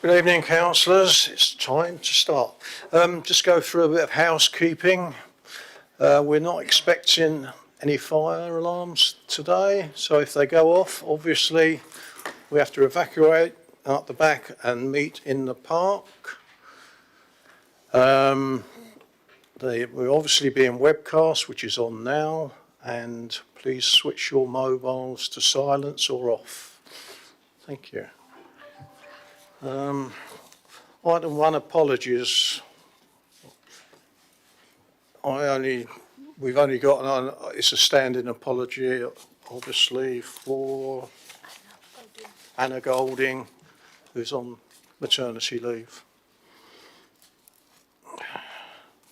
Good evening, councillors. It's time to start. Just go through a bit of housekeeping. We're not expecting any fire alarms today, so if they go off, obviously we have to evacuate out the back and meet in the park. We're obviously being webcast, which is on now, and please switch your mobiles to silence or off. Thank you. Item 1, apologies. We've only got it's a standing apology, obviously, for Anna Golding, who's on maternity leave.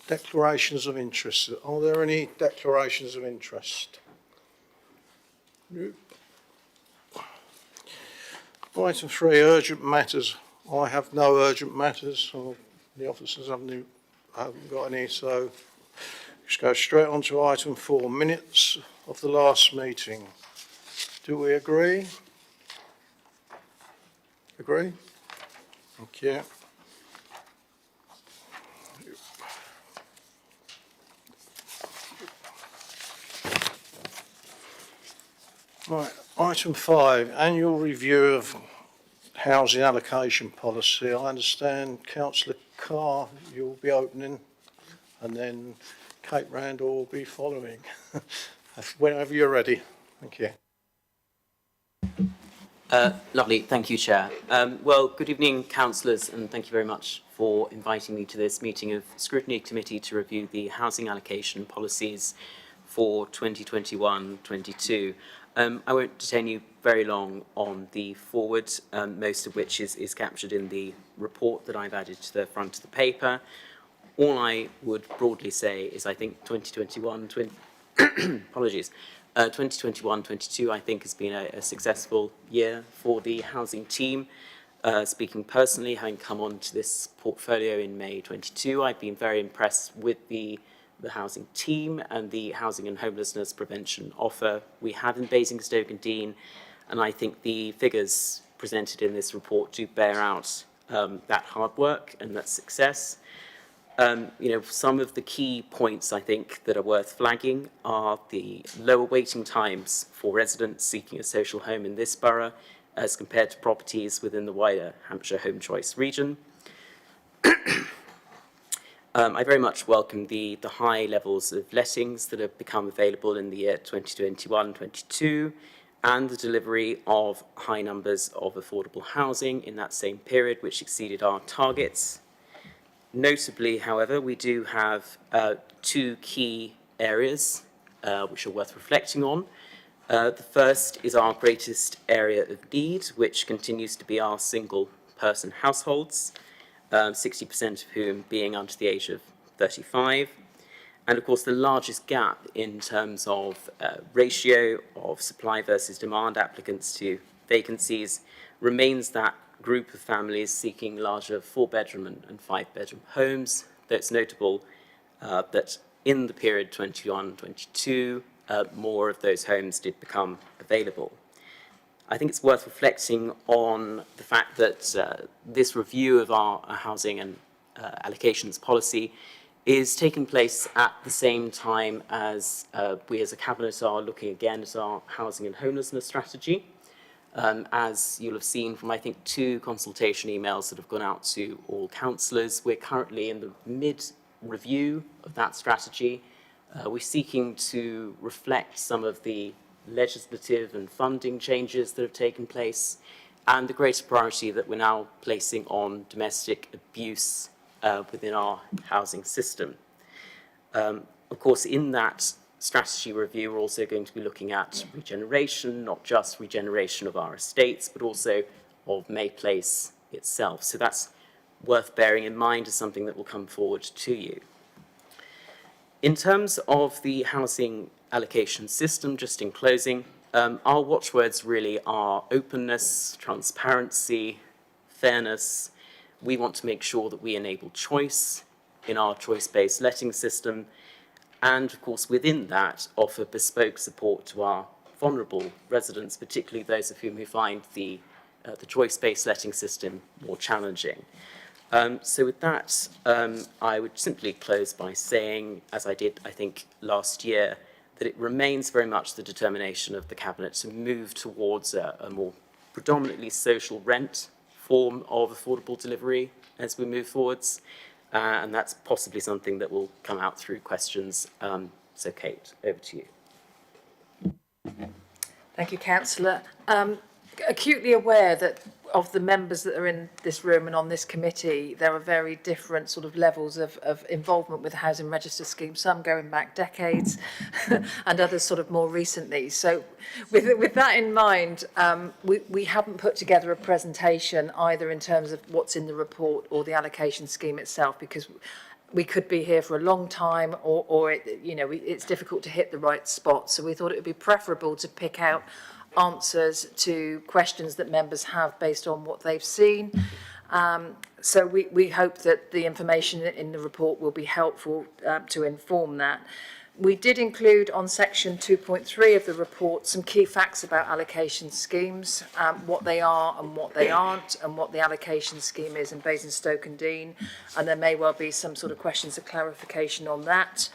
Declarations of interest. Are there any declarations of interest? Nope. Item 3, urgent matters. I have no urgent matters, or the officers haven't got any, so let's go straight on to item 4, minutes of the last meeting. Do we agree? Agree? Thank you. Right, item 5, annual review of housing allocation policy. I understand Councillor Carr, you'll be opening, and then Kate Randall will be following. Whenever you're ready. Thank you. Lovely, thank you, Chair. Well, good evening, councillors, and thank you very much for inviting me to this meeting of Scrutiny Committee to review the housing allocation policies for 2021-22. I won't detain you very long on the forward, most of which is captured in the report that I've added to the front of the paper. All I would broadly say is I think 2021-22 I think has been a successful year for the housing team. Speaking personally, having come onto this portfolio in May 22, I've been very impressed with the housing team and the housing and homelessness prevention offer we have in Basingstoke and Dean, and I think the figures presented in this report do bear out that hard work and that success. Some of the key points I think that are worth flagging are the lower waiting times for residents seeking a social home in this borough as compared to properties within the wider Hampshire Home Choice region. I very much welcome the high levels of lettings that have become available in the year 2021-22 and the delivery of high numbers of affordable housing in that same period, which exceeded our targets. Notably, however, we do have two key areas which are worth reflecting on. The first is our greatest area of need, which continues to be our single-person households, 60% of whom being under the age of 35. And of course, the largest gap in terms of ratio of supply versus demand applicants to vacancies remains that group of families seeking larger 4-bedroom and 5-bedroom homes. Though it's notable that in the period 21-22, more of those homes did become available. I think it's worth reflecting on the fact that this review of our housing and allocations policy is taking place at the same time as we as a Cabinet are looking again at our housing and homelessness strategy. As you'll have seen from, I think, 2 consultation emails that have gone out to all councillors, we're currently in the mid-review of that strategy. We're seeking to reflect some of the legislative and funding changes that have taken place and the greater priority that we're now placing on domestic abuse within our housing system. Of course, in that strategy review, we're also going to be looking at regeneration, not just regeneration of our estates, but also of May Place itself. So that's worth bearing in mind as something that will come forward to you. In terms of the housing allocation system, just in closing, our watchwords really are openness, transparency, fairness. We want to make sure that we enable choice in our choice-based letting system, and of course within that offer bespoke support to our vulnerable residents, particularly those of whom who find the the choice-based letting system more challenging. So with that, I would simply close by saying, as I did, I think, last year, that it remains very much the determination of the Cabinet to move towards a more predominantly social rent form of affordable delivery as we move forwards. And that's possibly something that will come out through questions. So Kate, over to you. Thank you, Councillor. Acutely aware that of the members that are in this room and on this committee, there are very different sort of levels of involvement with the housing register scheme, some going back decades and others sort of more recently. So with that in mind, we haven't put together a presentation either in terms of what's in the report or the allocation scheme itself, because we could be here for a long time, or it's difficult to hit the right spot. So we thought it would be preferable to pick out answers to questions that members have based on what they've seen. So we hope that the information in the report will be helpful to inform that. We did include on section 2.3 of the report some key facts about allocation schemes, what they are and what they aren't, and what the allocation scheme is in Basingstoke and Deane, and there may well be some sort of questions of clarification on that.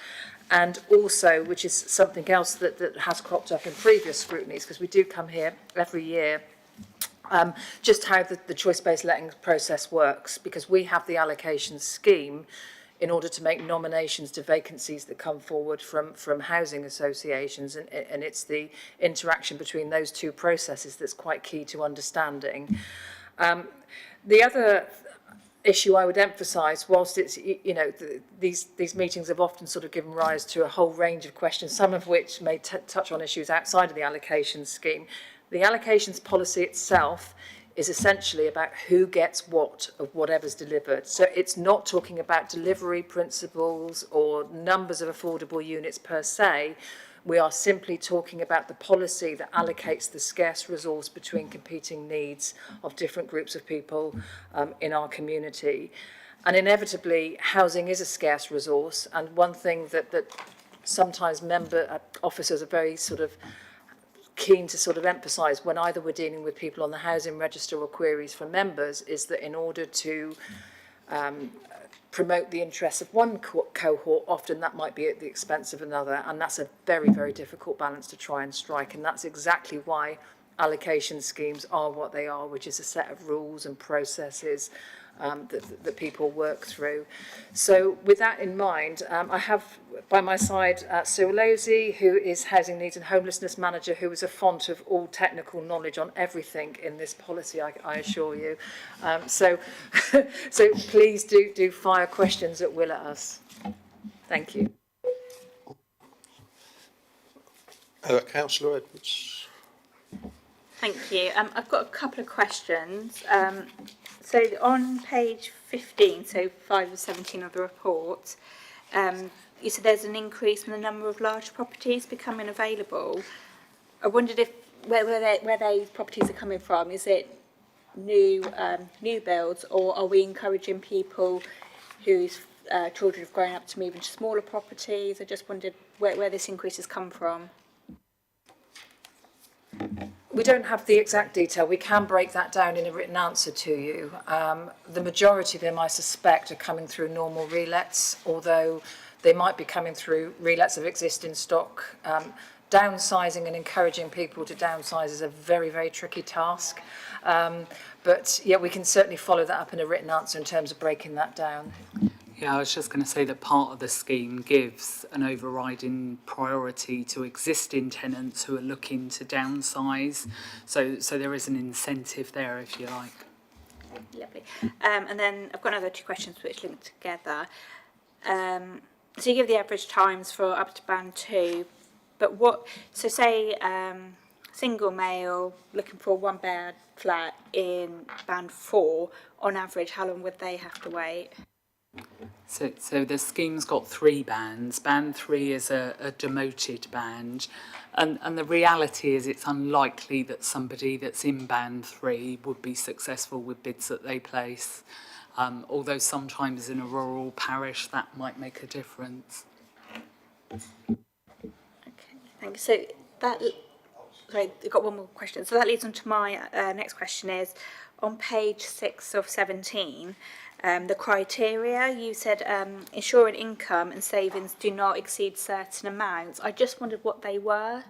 And also, which is something else that has cropped up in previous scrutinies, because we do come here every year, just how the choice-based letting process works, because we have the allocation scheme in order to make nominations to vacancies that come forward from housing associations, and it's the interaction between those two processes that's quite key to understanding. The other issue I would emphasise, whilst it's, these meetings have often sort of given rise to a whole range of questions, some of which may touch on issues outside of the allocation scheme. The allocations policy itself is essentially about who gets what of whatever's delivered. So it's not talking about delivery principles or numbers of affordable units per se. We are simply talking about the policy that allocates the scarce resource between competing needs of different groups of people in our community. And inevitably, housing is a scarce resource. And one thing that sometimes member officers are very sort of keen to sort of emphasise when either we're dealing with people on the housing register or queries from members is that in order to promote the interests of one cohort, often that might be at the expense of another, and that's a very, very difficult balance to try and strike, and that's exactly why allocation schemes are what they are, which is a set of rules and processes that people work through. So with that in mind, I have by my side Sue Losey, who is Housing Needs and Homelessness Manager, who is a font of all technical knowledge on everything in this policy, I assure you. So please do fire questions at will at us. Thank you. Councillor Edwards. Thank you. I've got a couple of questions. So on page 15, so 5 of 17 of the report, you said there's an increase in the number of large properties becoming available. I wondered if where those properties are coming from. Is it new builds, or are we encouraging people whose children have grown up to move into smaller properties? I just wondered where this increase has come from. We don't have the exact detail. We can break that down in a written answer to you. The majority of them, I suspect, are coming through normal relets, although they might be coming through relets of existing stock. Downsizing and encouraging people to downsize is a very, very tricky task. But yeah, we can certainly follow that up in a written answer in terms of breaking that down. Yeah, I was just going to say that part of the scheme gives an overriding priority to existing tenants who are looking to downsize. So there is an incentive there, if you like. Lovely. And then I've got another two questions which link together. So you give the average times for up to band 2, but so say single male looking for a 1-bed flat in band 4, on average, how long would they have to wait? So the scheme's got 3 bands. Band 3 is a demoted band, and the reality is it's unlikely that somebody that's in band 3 would be successful with bids that they place, although sometimes in a rural parish that might make a difference. Okay, thank you. So that sorry, I've got one more question. So that leads on to my next question is, on page 6 of 17, the criteria, you said ensuring income and savings do not exceed certain amounts. I just wondered what they were.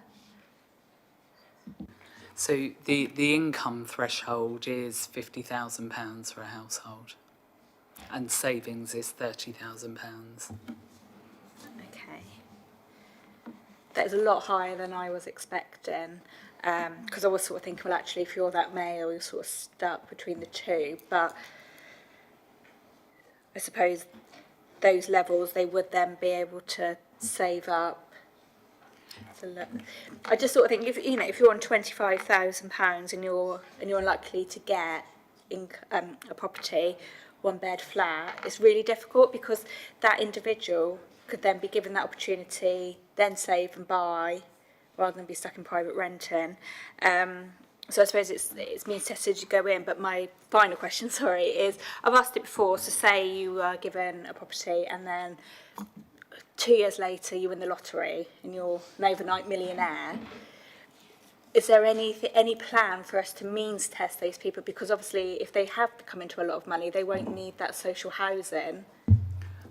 So the income threshold is £50,000 for a household, and savings is £30,000. Okay. That is a lot higher than I was expecting, because I was sort of thinking, well, actually, if you're that male, you're sort of stuck between the two. But I suppose those levels, they would then be able to save up. I just sort of think, if you're on £25,000 and you're unlikely to get a property, 1-bed flat, it's really difficult, because that individual could then be given that opportunity, then save and buy, rather than be stuck in private renting. So I suppose it's means tested you go in. But my final question, sorry, is I've asked it before. So say you were given a property and then 2 years later you win the lottery and you're an overnight millionaire. Is there any plan for us to means test those people? Because obviously if they have come into a lot of money, they won't need that social housing.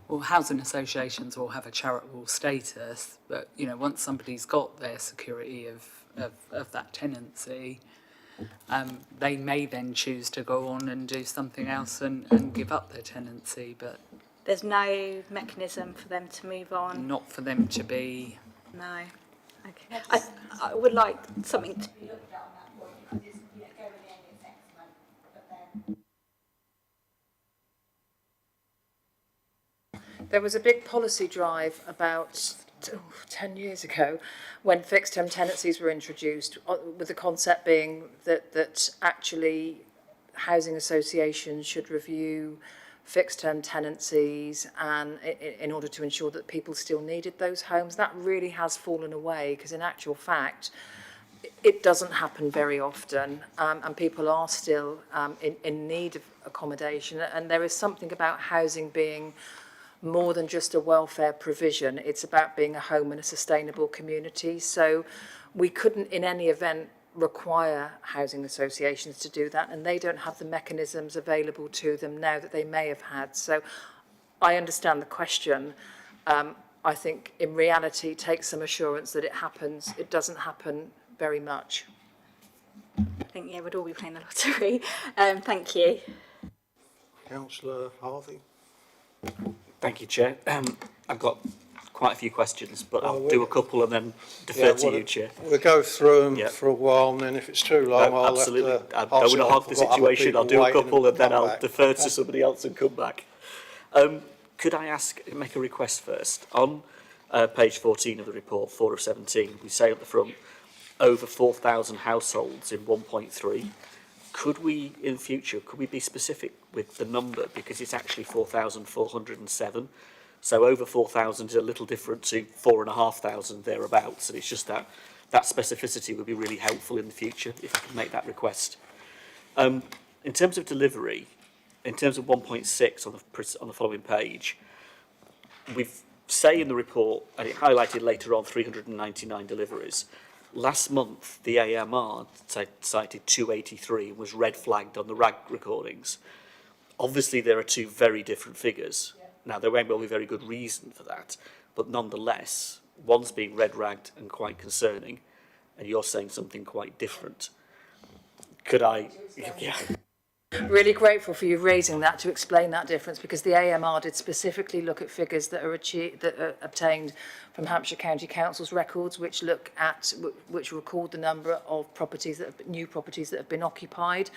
Well, housing associations will have a charitable status, but once somebody's got their security of that tenancy, they may then choose to go on and do something else and give up their tenancy, but There's no mechanism for them to move on. not for them to be. No. Okay. I would like something to be looked at on that point, because it's, going in is excellent, but then. There was a big policy drive about 10 years ago when fixed-term tenancies were introduced, with the concept being that actually housing associations should review fixed-term tenancies and in order to ensure that people still needed those homes. That really has fallen away, because in actual fact it doesn't happen very often, and people are still in need of accommodation. And there is something about housing being more than just a welfare provision. It's about being a home and a sustainable community. So we couldn't in any event require housing associations to do that, and they don't have the mechanisms available to them now that they may have had. So I understand the question. I think in reality take some assurance that it happens. It doesn't happen very much. I think, we'd all be playing the lottery. Thank you. Councillor Harvey? Thank you, Chair. I've got quite a few questions, but Well, I'll do a couple and then defer to you, Chair. We'll go through them Yeah. for a while, and then if it's too long, No, I'll absolutely. have to I don't want to hog the situation. I'll do a couple and then I'll defer to somebody else and come back. Could I make a request first? On page 14 of the report, 4 of 17, we say at the front, over 4,000 households in 1.3. Could we, in future, be specific with the number? Because it's actually 4,407. So over 4,000 is a little different to 4,500 thereabouts. And it's just that specificity would be really helpful in the future if I could make that request. In terms of delivery, in terms of 1.6 on the following page, we say in the report, and it highlighted later on, 399 deliveries. Last month, the AMR cited 283 and was red flagged on the RAG recordings. Obviously, there are two very different figures. Yeah. Now, there won't be a very good reason for that, but nonetheless, one's being red ragged and quite concerning, and you're saying something quite different. Could I? Yeah. Really grateful for you raising that to explain that difference, because the AMR did specifically look at figures that are obtained from Hampshire County Council's records, which record the number of new properties that have been occupied.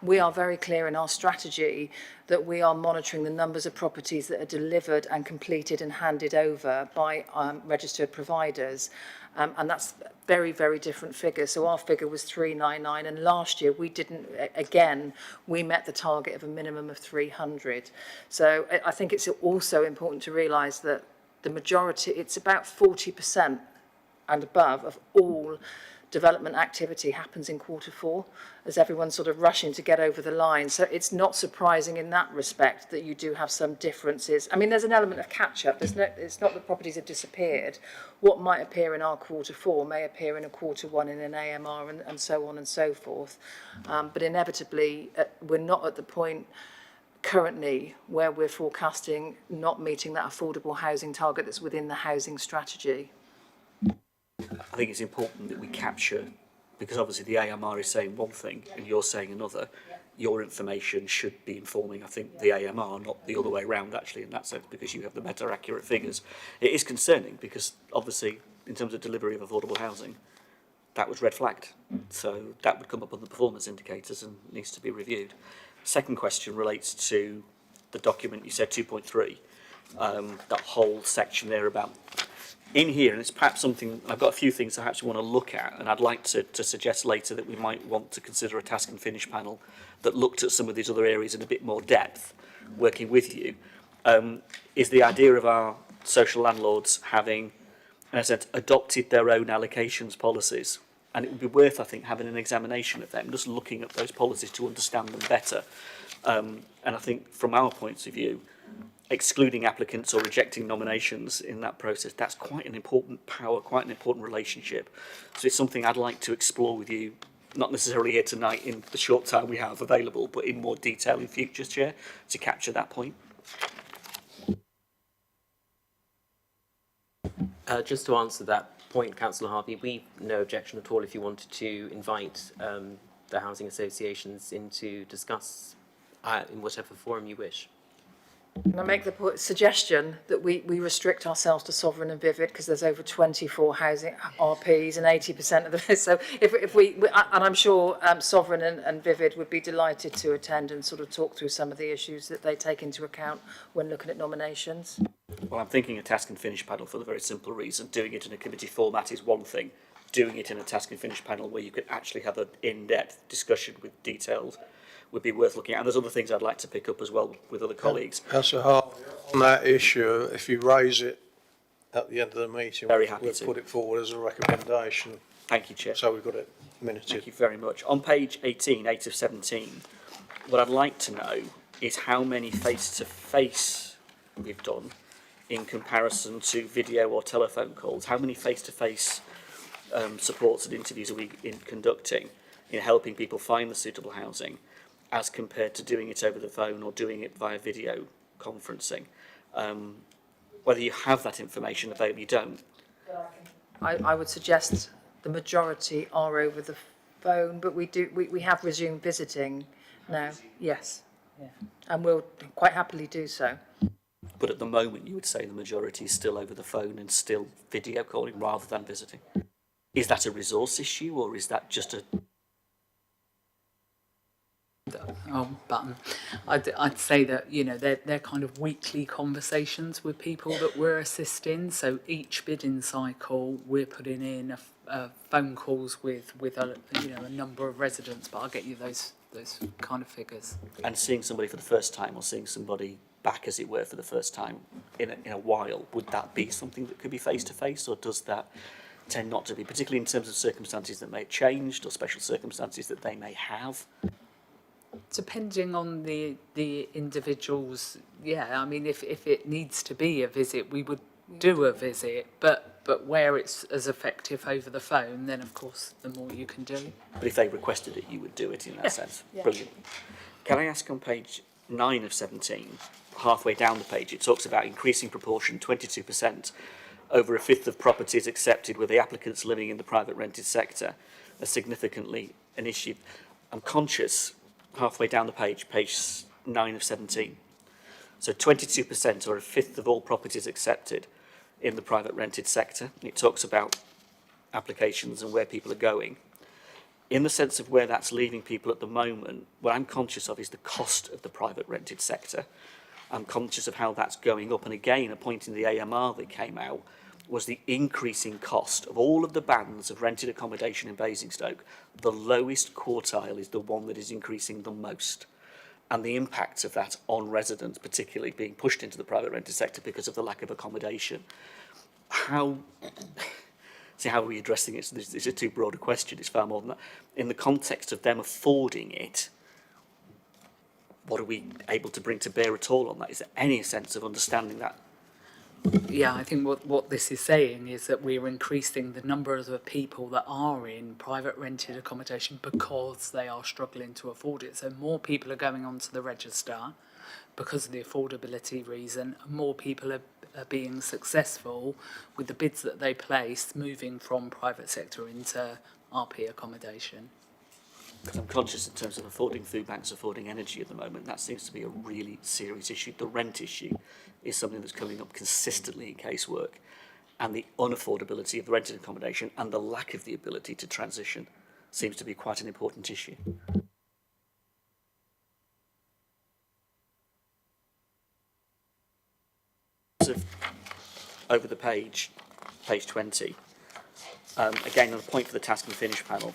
We are very clear in our strategy that we are monitoring the numbers of properties that are delivered and completed and handed over by registered providers. And that's very, very different figures. So our figure was 399, and last year we met the target of a minimum of 300. So I think it's also important to realise that the majority, it's about 40% and above of all development activity happens in Q4 as everyone's sort of rushing to get over the line. So it's not surprising in that respect that you do have some differences. I mean, there's an element of catch-up. It's not that properties have disappeared. What might appear in our Q4 may appear in a Q1 in an AMR and so on and so forth. But inevitably, we're not at the point currently where we're forecasting not meeting that affordable housing target that's within the housing strategy. I think it's important that we capture, because obviously the AMR is saying one thing and you're saying another. Your information should be informing, I think, the AMR, not the other way around, actually, in that sense, because you have the better accurate figures. It is concerning because, obviously, in terms of delivery of affordable housing, that was red flagged. So that would come up on the performance indicators and needs to be reviewed. Second question relates to the document you said 2.3, that whole section there about in here, and it's perhaps something, I've got a few things I actually want to look at, and I'd like to suggest later that we might want to consider a task and finish panel that looked at some of these other areas in a bit more depth, working with you, is the idea of our social landlords having, in a sense, adopted their own allocations policies. And it would be worth, I think, having an examination of them, just looking at those policies to understand them better. And I think from our points of view, excluding applicants or rejecting nominations in that process, that's quite an important power, quite an important relationship. So it's something I'd like to explore with you, not necessarily here tonight in the short time we have available, but in more detail in future, Chair, to capture that point. Just to answer that point, Councillor Harvey, we've no objection at all if you wanted to invite the housing associations in to discuss in whatever forum you wish. Can I make the suggestion that we restrict ourselves to Sovereign and Vivid because there's over 24 housing RPs and 80% of them. So if we and I'm sure Sovereign and Vivid would be delighted to attend and sort of talk through some of the issues that they take into account when looking at nominations. Well, I'm thinking a task and finish panel for the very simple reason. Doing it in a committee format is one thing. Doing it in a task and finish panel where you could actually have an in-depth discussion with details would be worth looking at. And there's other things I'd like to pick up as well with other colleagues. Councillor Hart, on that issue, if you raise it at the end of the meeting, Very happy we'll to. put it forward as a recommendation. Thank you, Chair. So we've got it minuted. Thank you very much. On page 18, 8 of 17, what I'd like to know is how many face-to-face we've done in comparison to video or telephone calls. How many face-to-face supports and interviews are we conducting in helping people find the suitable housing, as compared to doing it over the phone or doing it via video conferencing? Whether you have that information available, you don't. I would suggest the majority are over the phone, but we have resumed visiting now. Yes, yeah, and we'll quite happily do so. But at the moment, you would say the majority is still over the phone and still video calling rather than visiting. Is that a resource issue, or is that just a... button. I'd say that, you know, they're kind of weekly conversations with people that we're assisting. So each bidding cycle, we're putting in phone calls with a number of residents. But I'll get you those kind of figures. And seeing somebody for the first time, or seeing somebody back, as it were, for the first time in a while, would that be something that could be face to face, or does that tend not to be, particularly in terms of circumstances that may have changed or special circumstances that they may have? Depending on the individuals, yeah. I mean, if it needs to be a visit, we would do a visit. But where it's as effective over the phone, then of course the more you can do. But if they requested it, you would do it in that sense. Yeah. Brilliant. Can I ask on page 9 of 17, halfway down the page, it talks about increasing proportion, 22%, over a fifth of properties accepted with the applicants living in the private rented sector, are significantly an issue. I'm conscious, halfway down the page 9 of 17. So 22%, or a fifth of all properties accepted in the private rented sector. It talks about applications and where people are going. In the sense of where that's leaving people at the moment, what I'm conscious of is the cost of the private rented sector. I'm conscious of how that's going up. And again, a point in the AMR that came out was the increasing cost of all of the bands of rented accommodation in Basingstoke. The lowest quartile is the one that is increasing the most. And the impact of that on residents, particularly being pushed into the private rented sector because of the lack of accommodation. How See, how are we addressing it? So it's a too broad a question. It's far more than that. In the context of them affording it, what are we able to bring to bear at all on that? Is there any sense of understanding that? Yeah, I think what this is saying is that we're increasing the number of the people that are in private rented accommodation because they are struggling to afford it. So more people are going onto the register because of the affordability reason. More people are being successful with the bids that they place, moving from private sector into RP accommodation. Because I'm conscious in terms of affording food banks, affording energy at the moment, that seems to be a really serious issue. The rent issue is something that's coming up consistently in casework, and the unaffordability of the rented accommodation and the lack of the ability to transition seems to be quite an important issue. Over the page 20, again on a point for the task and finish panel,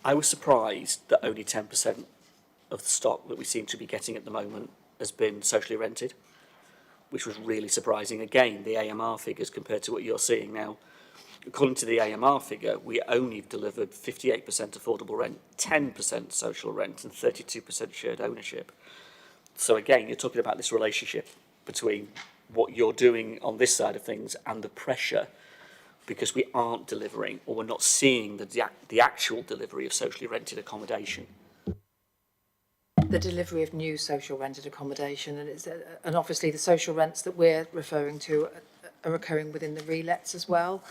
I was surprised that only 10% of the stock that we seem to be getting at the moment has been socially rented, which was really surprising. Again, the AMR figures compared to what you're seeing now. According to the AMR figure, we only delivered 58% affordable rent, 10% social rent, and 32% shared ownership. So again, you're talking about this relationship between what you're doing on this side of things and the pressure, because we aren't delivering, or we're not seeing the actual delivery of socially rented accommodation. The delivery of new social rented accommodation, and obviously the social rents that we're referring to are occurring within the relets as well.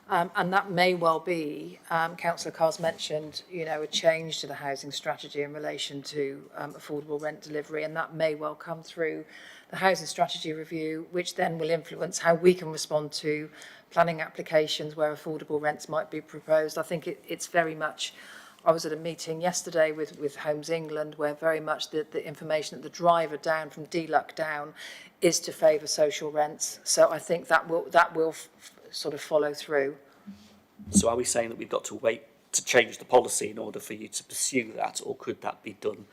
And that may well be, Councillor Carr's mentioned, a change to the housing strategy in relation to affordable rent delivery, and that may well come through the housing strategy review, which then will influence how we can respond to planning applications where affordable rents might be proposed. I think it's very much, I was at a meeting yesterday with Homes England, where very much the information that the driver down from DLUC down is to favour social rents. So I think that will sort of follow through. So are we saying that we've got to wait to change the policy in order for you to pursue that, or could that be done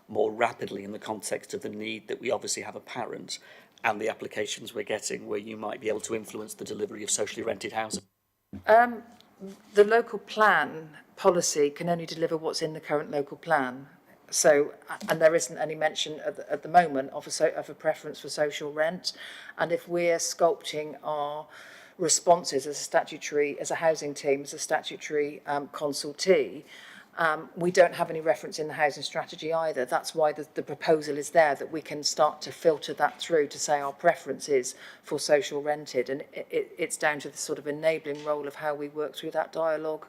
more rapidly in the context of the need that we obviously have apparent and the applications we're getting, where you might be able to influence the delivery of socially rented housing? The local plan policy can only deliver what's in the current local plan. So, and there isn't any mention at the moment of a preference for social rent. And if we're sculpting our responses as a housing team, as a statutory consultee, we don't have any reference in the housing strategy either. That's why the proposal is there, that we can start to filter that through to say our preference is for social rented, and it's down to the sort of enabling role of how we work through that dialogue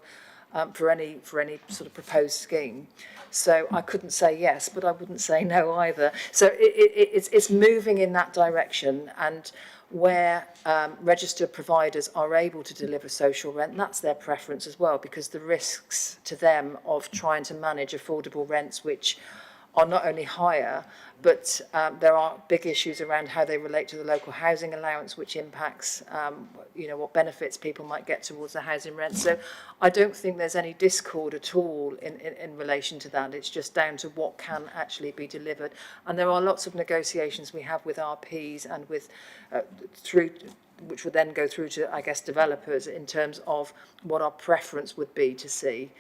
for any sort of proposed scheme. So I couldn't say yes, but I wouldn't say no either. So it's moving in that direction, and where registered providers are able to deliver social rent, that's their preference as well, because the risks to them of trying to manage affordable rents, which are not only higher, but there are big issues around how they relate to the local housing allowance, which impacts, what benefits people might get towards the housing rent. So I don't think there's any discord at all in relation to that. It's just down to what can actually be delivered. And there are lots of negotiations we have with RPs and with which would then go through to, I guess, developers in terms of what our preference would be to see,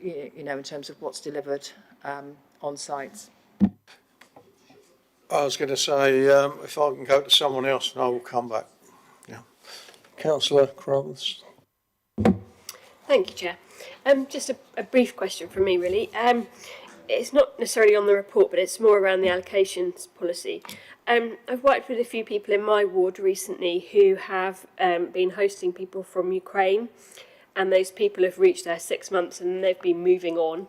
in terms of what's delivered on sites. I was going to say, if I can go to someone else, and I will come back. Yeah. Councillor Crummins. Thank you, Chair. Just a brief question from me, really. It's not necessarily on the report, but it's more around the allocations policy. I've worked with a few people in my ward recently who have been hosting people from Ukraine, and those people have reached their 6 months and they've been moving on.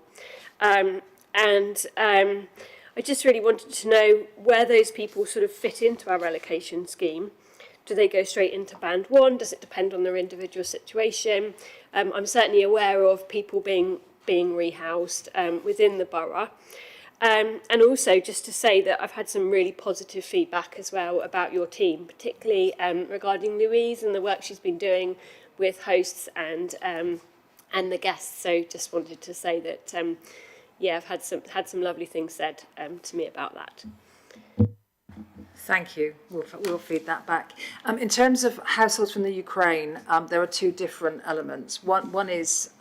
I just really wanted to know where those people sort of fit into our allocation scheme. Do they go straight into band 1? Does it depend on their individual situation? I'm certainly aware of people being rehoused within the borough. And also just to say that I've had some really positive feedback as well about your team, particularly regarding Louise and the work she's been doing with hosts and the guests. So just wanted to say that I've had some lovely things said to me about that. Thank you. We'll feed that back. In terms of households from the Ukraine, there are two different elements. One is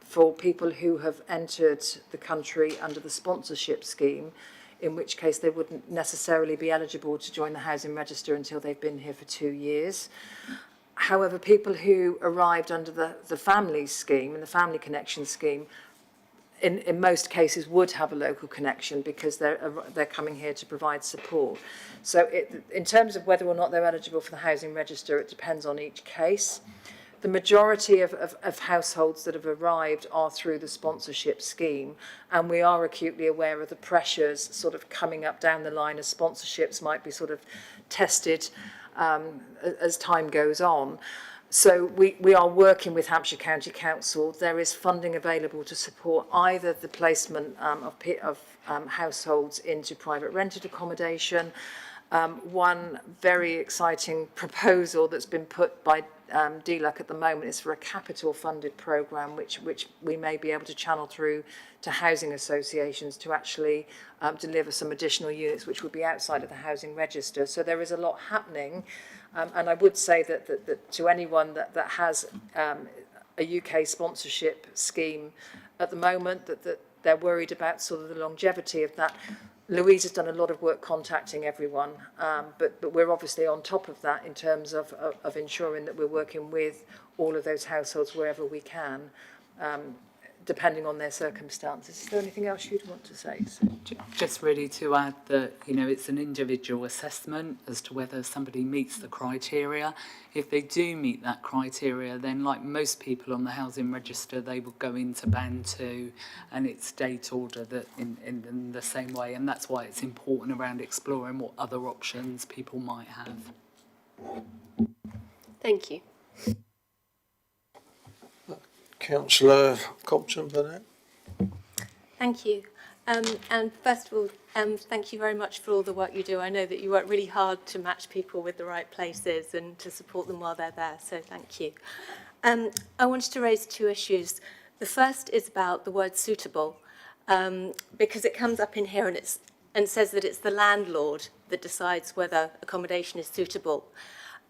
for people who have entered the country under the sponsorship scheme, in which case they wouldn't necessarily be eligible to join the housing register until they've been here for 2 years. However, people who arrived under the family scheme and the family connection scheme in most cases would have a local connection because they're coming here to provide support. So in terms of whether or not they're eligible for the housing register, it depends on each case. The majority of households that have arrived are through the sponsorship scheme, and we are acutely aware of the pressures sort of coming up down the line as sponsorships might be sort of tested as time goes on. So we are working with Hampshire County Council. There is funding available to support either the placement of households into private rented accommodation. One very exciting proposal that's been put by DLUC at the moment is for a capital funded programme which we may be able to channel through to housing associations to actually deliver some additional units which would be outside of the housing register. So there is a lot happening. And I would say that to anyone that has a UK sponsorship scheme at the moment, that they're worried about sort of the longevity of that. Louise has done a lot of work contacting everyone, but we're obviously on top of that in terms of ensuring that we're working with all of those households wherever we can, depending on their circumstances. Is there anything else you'd want to say? Just really to add that, you know, it's an individual assessment as to whether somebody meets the criteria. If they do meet that criteria, then like most people on the housing register, they will go into band 2 and it's date order that in the same way. And that's why it's important around exploring what other options people might have. Thank you. Councillor Compton for that. Thank you. And first of all, thank you very much for all the work you do. I know that you work really hard to match people with the right places and to support them while they're there, so thank you. I wanted to raise two issues. The first is about the word suitable, because it comes up in here and says that it's the landlord that decides whether accommodation is suitable.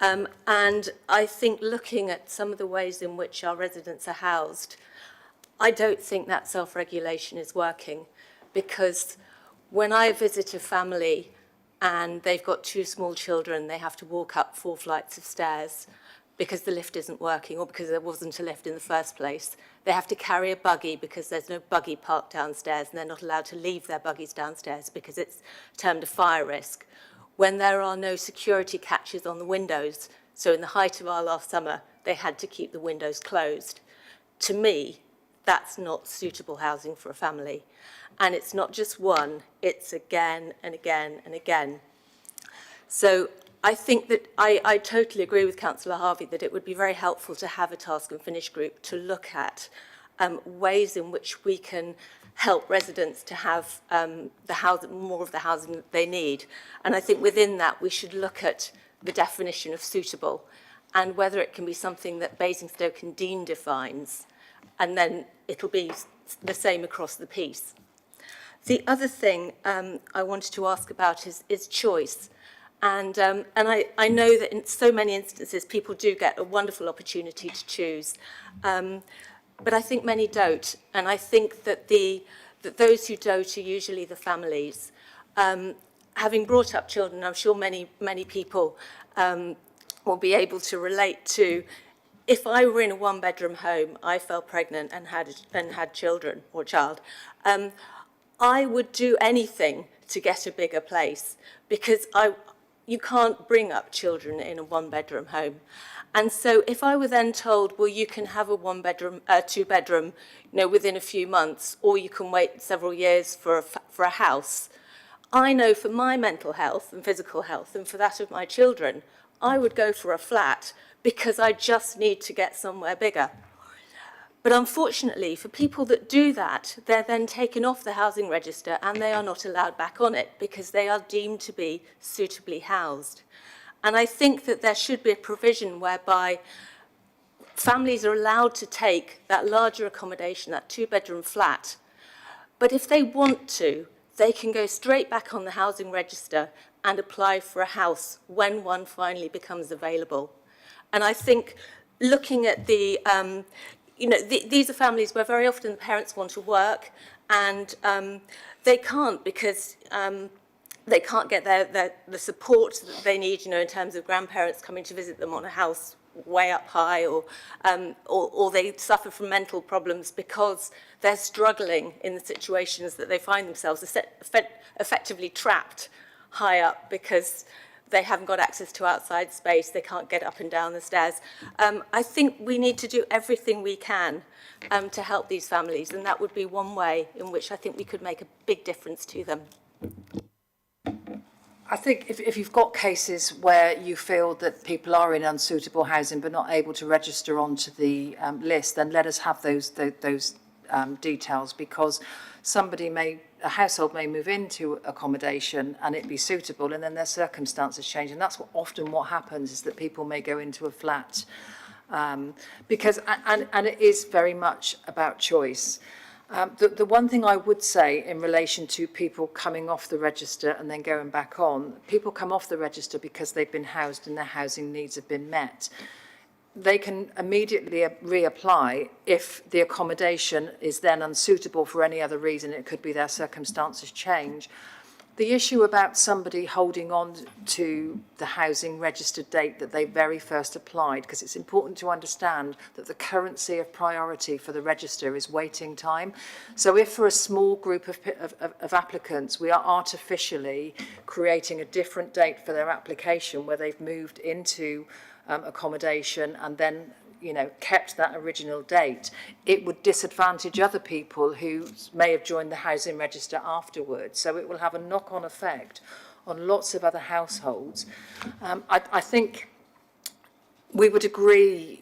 And I think looking at some of the ways in which our residents are housed, I don't think that self-regulation is working, because when I visit a family and they've got 2 small children, they have to walk up 4 flights of stairs because the lift isn't working or because there wasn't a lift in the first place. They have to carry a buggy because there's no buggy parked downstairs and they're not allowed to leave their buggies downstairs because it's termed a fire risk. When there are no security catches on the windows, so in the height of our last summer, they had to keep the windows closed. To me, that's not suitable housing for a family. And it's not just one, it's again and again and again. So I think that I totally agree with Councillor Harvey that it would be very helpful to have a task and finish group to look at ways in which we can help residents to have more of the housing that they need. And I think within that, we should look at the definition of suitable and whether it can be something that Basingstoke and Dean defines, and then it'll be the same across the piece. The other thing I wanted to ask about is choice. And I know that in so many instances, people do get a wonderful opportunity to choose. But I think many don't, and I think that those who don't are usually the families. Having brought up children, I'm sure many people will be able to relate to. If I were in a 1-bedroom home, I fell pregnant and had children or child, I would do anything to get a bigger place because you can't bring up children in a 1-bedroom home. And so if I were then told, well, you can have a 2-bedroom, within a few months, or you can wait several years for a house, I know for my mental health and physical health and for that of my children, I would go for a flat because I just need to get somewhere bigger. But unfortunately, for people that do that, they're then taken off the housing register and they are not allowed back on it because they are deemed to be suitably housed. And I think that there should be a provision whereby families are allowed to take that larger accommodation, that 2-bedroom flat. But if they want to, they can go straight back on the housing register and apply for a house when one finally becomes available. And I think looking at the, these are families where very often the parents want to work and they can't because they can't get the support that they need, in terms of grandparents coming to visit them on a house way up high, or they suffer from mental problems because they're struggling in the situations that they find themselves effectively trapped high up because they haven't got access to outside space, they can't get up and down the stairs. I think we need to do everything we can to help these families, and that would be one way in which I think we could make a big difference to them. I think if you've got cases where you feel that people are in unsuitable housing but not able to register onto the list, then let us have those details, because a household may move into accommodation and it be suitable, and then their circumstances change, and that's often what happens, is that people may go into a flat because it is very much about choice. The one thing I would say in relation to people coming off the register and then going back on, people come off the register because they've been housed and their housing needs have been met. They can immediately reapply if the accommodation is then unsuitable for any other reason. It could be their circumstances change. The issue about somebody holding on to the housing registered date that they very first applied, because it's important to understand that the currency of priority for the register is waiting time. So if for a small group of applicants, we are artificially creating a different date for their application where they've moved into accommodation and then kept that original date, it would disadvantage other people who may have joined the housing register afterwards. So it will have a knock-on effect on lots of other households. I think we would agree,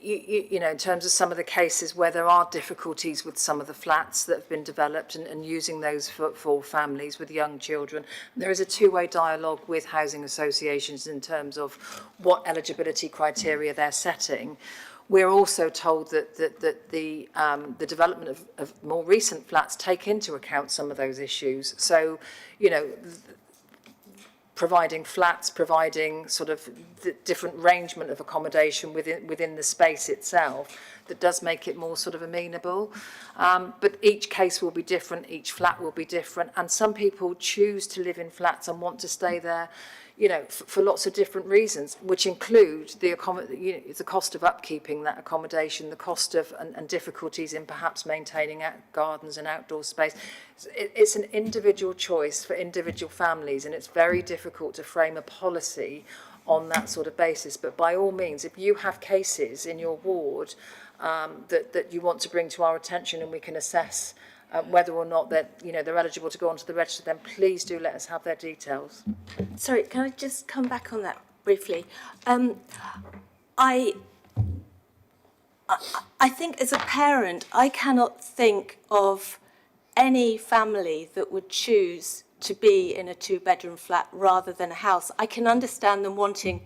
in terms of some of the cases where there are difficulties with some of the flats that have been developed and using those for families with young children. There is a two-way dialogue with housing associations in terms of what eligibility criteria they're setting. We're also told that the development of more recent flats take into account some of those issues. So, providing flats, providing sort of the different arrangement of accommodation within the space itself, that does make it more sort of amenable. But each case will be different, each flat will be different, and some people choose to live in flats and want to stay there, for lots of different reasons, which include the cost of upkeeping that accommodation, the cost of and difficulties in perhaps maintaining gardens and outdoor space. It's an individual choice for individual families, and it's very difficult to frame a policy on that sort of basis. But by all means, if you have cases in your ward that you want to bring to our attention and we can assess whether or not they're eligible to go onto the register, then please do let us have their details. Sorry, can I just come back on that briefly? I think as a parent, I cannot think of any family that would choose to be in a two-bedroom flat rather than a house. I can understand them wanting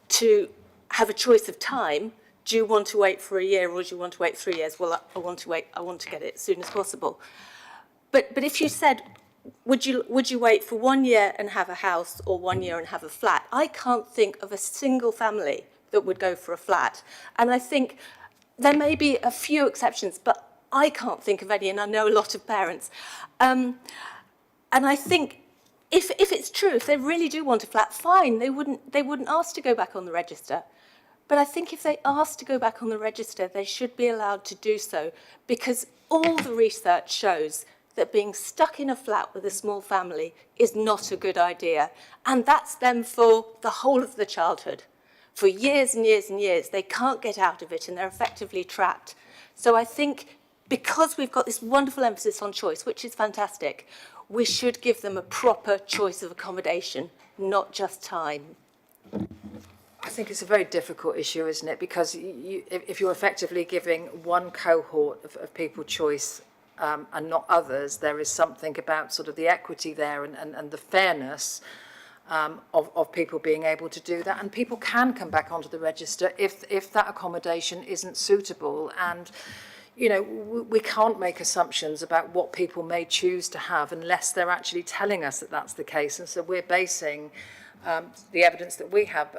to have a choice of time. Do you want to wait for a year or do you want to wait 3 years? Well, I want to wait. I want to get it as soon as possible. But if you said, would you wait for 1 year and have a house or 1 year and have a flat? I can't think of a single family that would go for a flat. And I think there may be a few exceptions, but I can't think of any, and I know a lot of parents. And I think if it's true, if they really do want a flat, fine, they wouldn't ask to go back on the register. But I think if they ask to go back on the register, they should be allowed to do so, because all the research shows that being stuck in a flat with a small family is not a good idea. And that's them for the whole of the childhood. For years and years and years, they can't get out of it and they're effectively trapped. So I think because we've got this wonderful emphasis on choice, which is fantastic, we should give them a proper choice of accommodation, not just time. I think it's a very difficult issue, isn't it? Because if you're effectively giving one cohort of people choice and not others, there is something about sort of the equity there and the fairness of people being able to do that. And people can come back onto the register if that accommodation isn't suitable. And, we can't make assumptions about what people may choose to have unless they're actually telling us that that's the case. And so we're basing the evidence that we have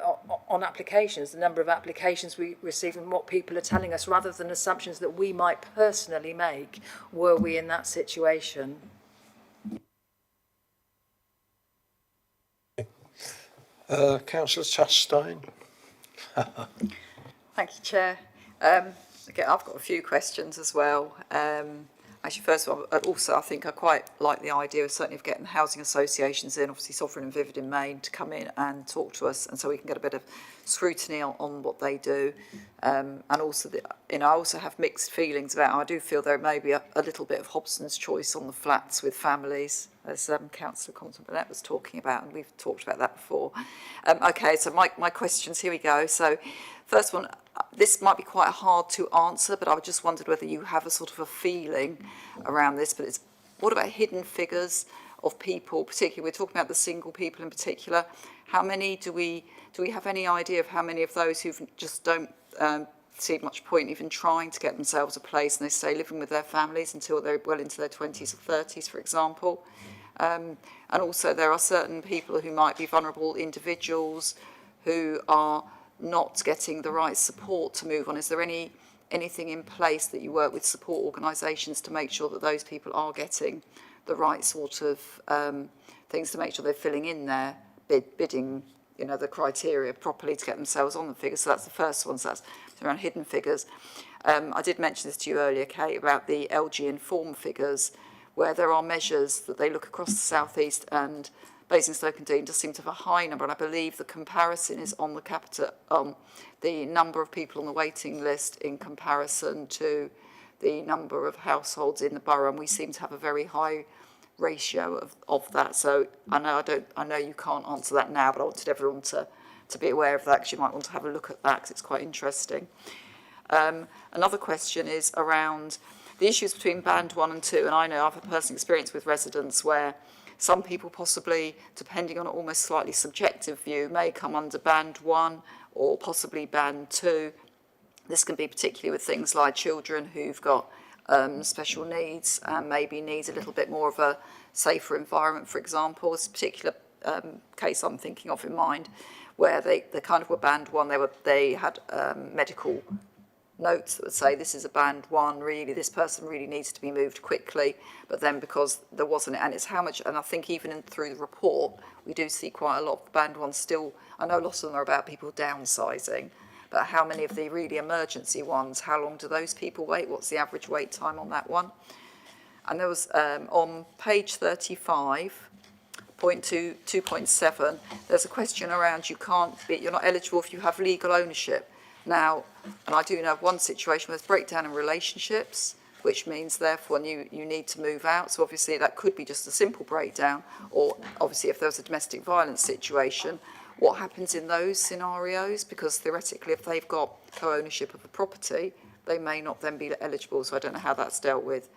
on applications, the number of applications we receive and what people are telling us, rather than assumptions that we might personally make were we in that situation. Councillor Chastain. Thank you, Chair. Again, I've got a few questions as well. Actually, first of all, also I think I quite like the idea of certainly of getting the housing associations in, obviously Sovereign and Vivid in Maine, to come in and talk to us, and so we can get a bit of scrutiny on what they do. And also, I also have mixed feelings about. I do feel there may be a little bit of Hobson's choice on the flats with families, as Councillor Compton-Burnett was talking about, and we've talked about that before. Okay, so my questions, here we go. So, first one. This might be quite hard to answer, but I just wondered whether you have a sort of a feeling around this. But what about hidden figures of people, particularly we're talking about the single people in particular? How many do we have any idea of how many of those who just don't see much point even trying to get themselves a place, and they stay living with their families until they're well into their 20s or 30s, for example? And also there are certain people who might be vulnerable individuals who are not getting the right support to move on. Is there anything in place that you work with support organisations to make sure that those people are getting the right sort of things to make sure they're filling in their bidding, the criteria properly to get themselves on the figures? So that's the first one. So that's around hidden figures. I did mention this to you earlier, Kate, about the LG Inform figures, where there are measures that they look across the South East, and Basingstoke and Dean just seem to have a high number, and I believe the comparison is on the number of people on the waiting list in comparison to the number of households in the borough, and we seem to have a very high ratio of that. So I know you can't answer that now, but I wanted everyone to be aware of that, because you might want to have a look at that, because it's quite interesting. Another question is around the issues between Band 1 and 2, and I know I've had personal experience with residents where some people possibly, depending on an almost slightly subjective view, may come under Band 1 or possibly Band 2. This can be particularly with things like children who've got special needs and maybe needs a little bit more of a safer environment, for example. This particular case I'm thinking of in mind, where they kind of were Band 1, they had medical notes that would say this is a Band 1, really, this person really needs to be moved quickly, but then because there wasn't, and it's how much, and I think even through the report, we do see quite a lot of Band 1s still. I know lots of them are about people downsizing, but how many of the really emergency ones, how long do those people wait? What's the average wait time on that one? And there was, on page 35, 2.7, there's a question around you're not eligible if you have legal ownership. Now, and I do know of one situation where there's breakdown in relationships, which means therefore you need to move out. So obviously that could be just a simple breakdown, or obviously if there was a domestic violence situation, what happens in those scenarios? Because theoretically if they've got co-ownership of the property, they may not then be eligible, so I don't know how that's dealt with.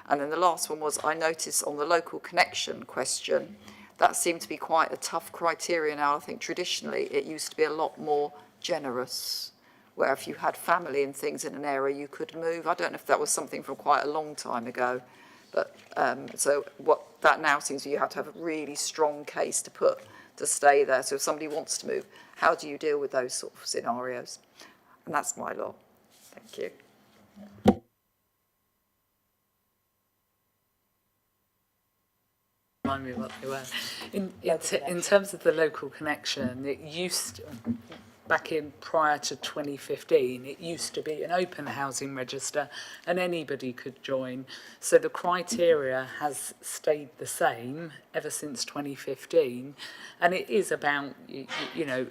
And then the last one was, I noticed on the local connection question, that seemed to be quite a tough criteria now. I think traditionally it used to be a lot more generous, where if you had family and things in an area, you could move. I don't know if that was something from quite a long time ago, but so what that now seems you have to have a really strong case to stay there. So if somebody wants to move, how do you deal with those sort of scenarios? And that's my lot. Thank you. Remind me what they were. In terms of the local connection, it used to, back in prior to 2015, it used to be an open housing register and anybody could join. So the criteria has stayed the same ever since 2015, and it is about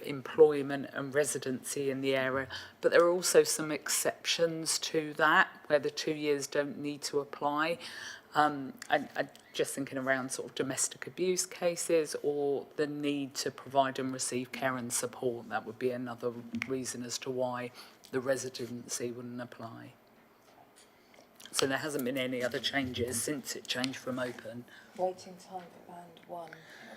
employment and residency in the area. But there are also some exceptions to that where the 2 years don't need to apply. I just thinking around sort of domestic abuse cases or the need to provide and receive care and support. That would be another reason as to why the residency wouldn't apply. So there hasn't been any other changes since it changed from open. Waiting time for Band 1,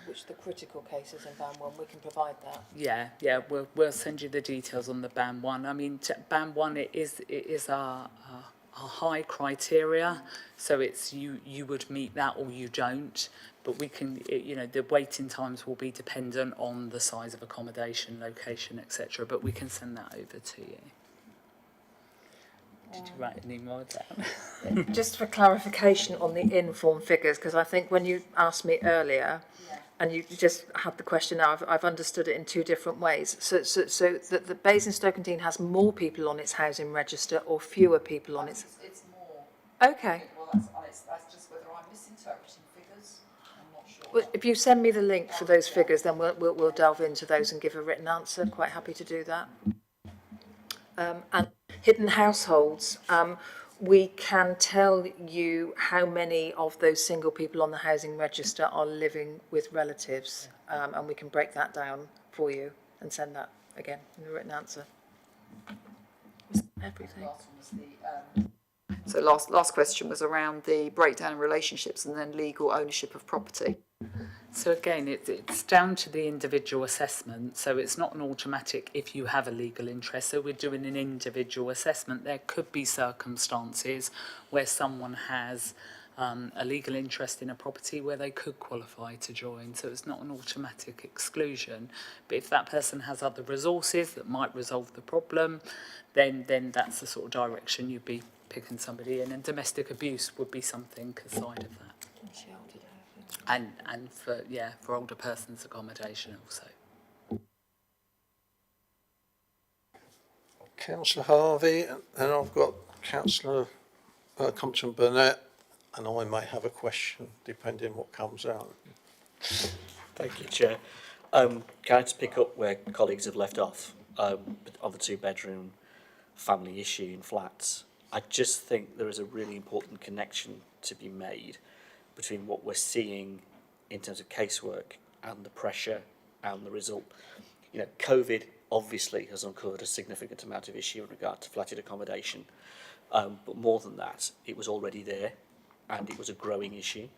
which the critical cases in Band 1, we can provide that. Yeah, we'll send you the details on the Band 1. I mean, Band 1 it is our high criteria, so it's you would meet that or you don't. but we can, the waiting times will be dependent on the size of accommodation, location, etc. But we can send that over to you. Did you write any more down? Just for clarification on the inform figures, because I think when you asked me earlier, and you just had the question now, I've understood it in two different ways. So that the Basingstoke and Deane has more people on its housing register or fewer people on its... It's more. Okay. Well, that's just whether I'm misinterpreting figures. I'm not sure. Well, if you send me the link for those figures, then we'll delve into those and give a written answer. Quite happy to do that. And hidden households, we can tell you how many of those single people on the housing register are living with relatives, and we can break that down for you and send that again in a written answer. Everything. So last question was around the breakdown in relationships and then legal ownership of property. So again, it's down to the individual assessment. So it's not an automatic if you have a legal interest. So we're doing an individual assessment. There could be circumstances where someone has a legal interest in a property where they could qualify to join. So it's not an automatic exclusion. But if that person has other resources that might resolve the problem, then that's the sort of direction you'd be picking somebody in. And domestic abuse would be something aside of that. And for older persons accommodation also. Councillor Harvey, and I've got Councillor Compton Burnett, and I may have a question depending what comes out. Thank you, Chair. Can I just pick up where colleagues have left off on the two-bedroom family issue in flats? I just think there is a really important connection to be made between what we're seeing in terms of casework and the pressure and the result. COVID obviously has uncovered a significant amount of issue in regard to flatted accommodation. But more than that, it was already there and it was a growing issue.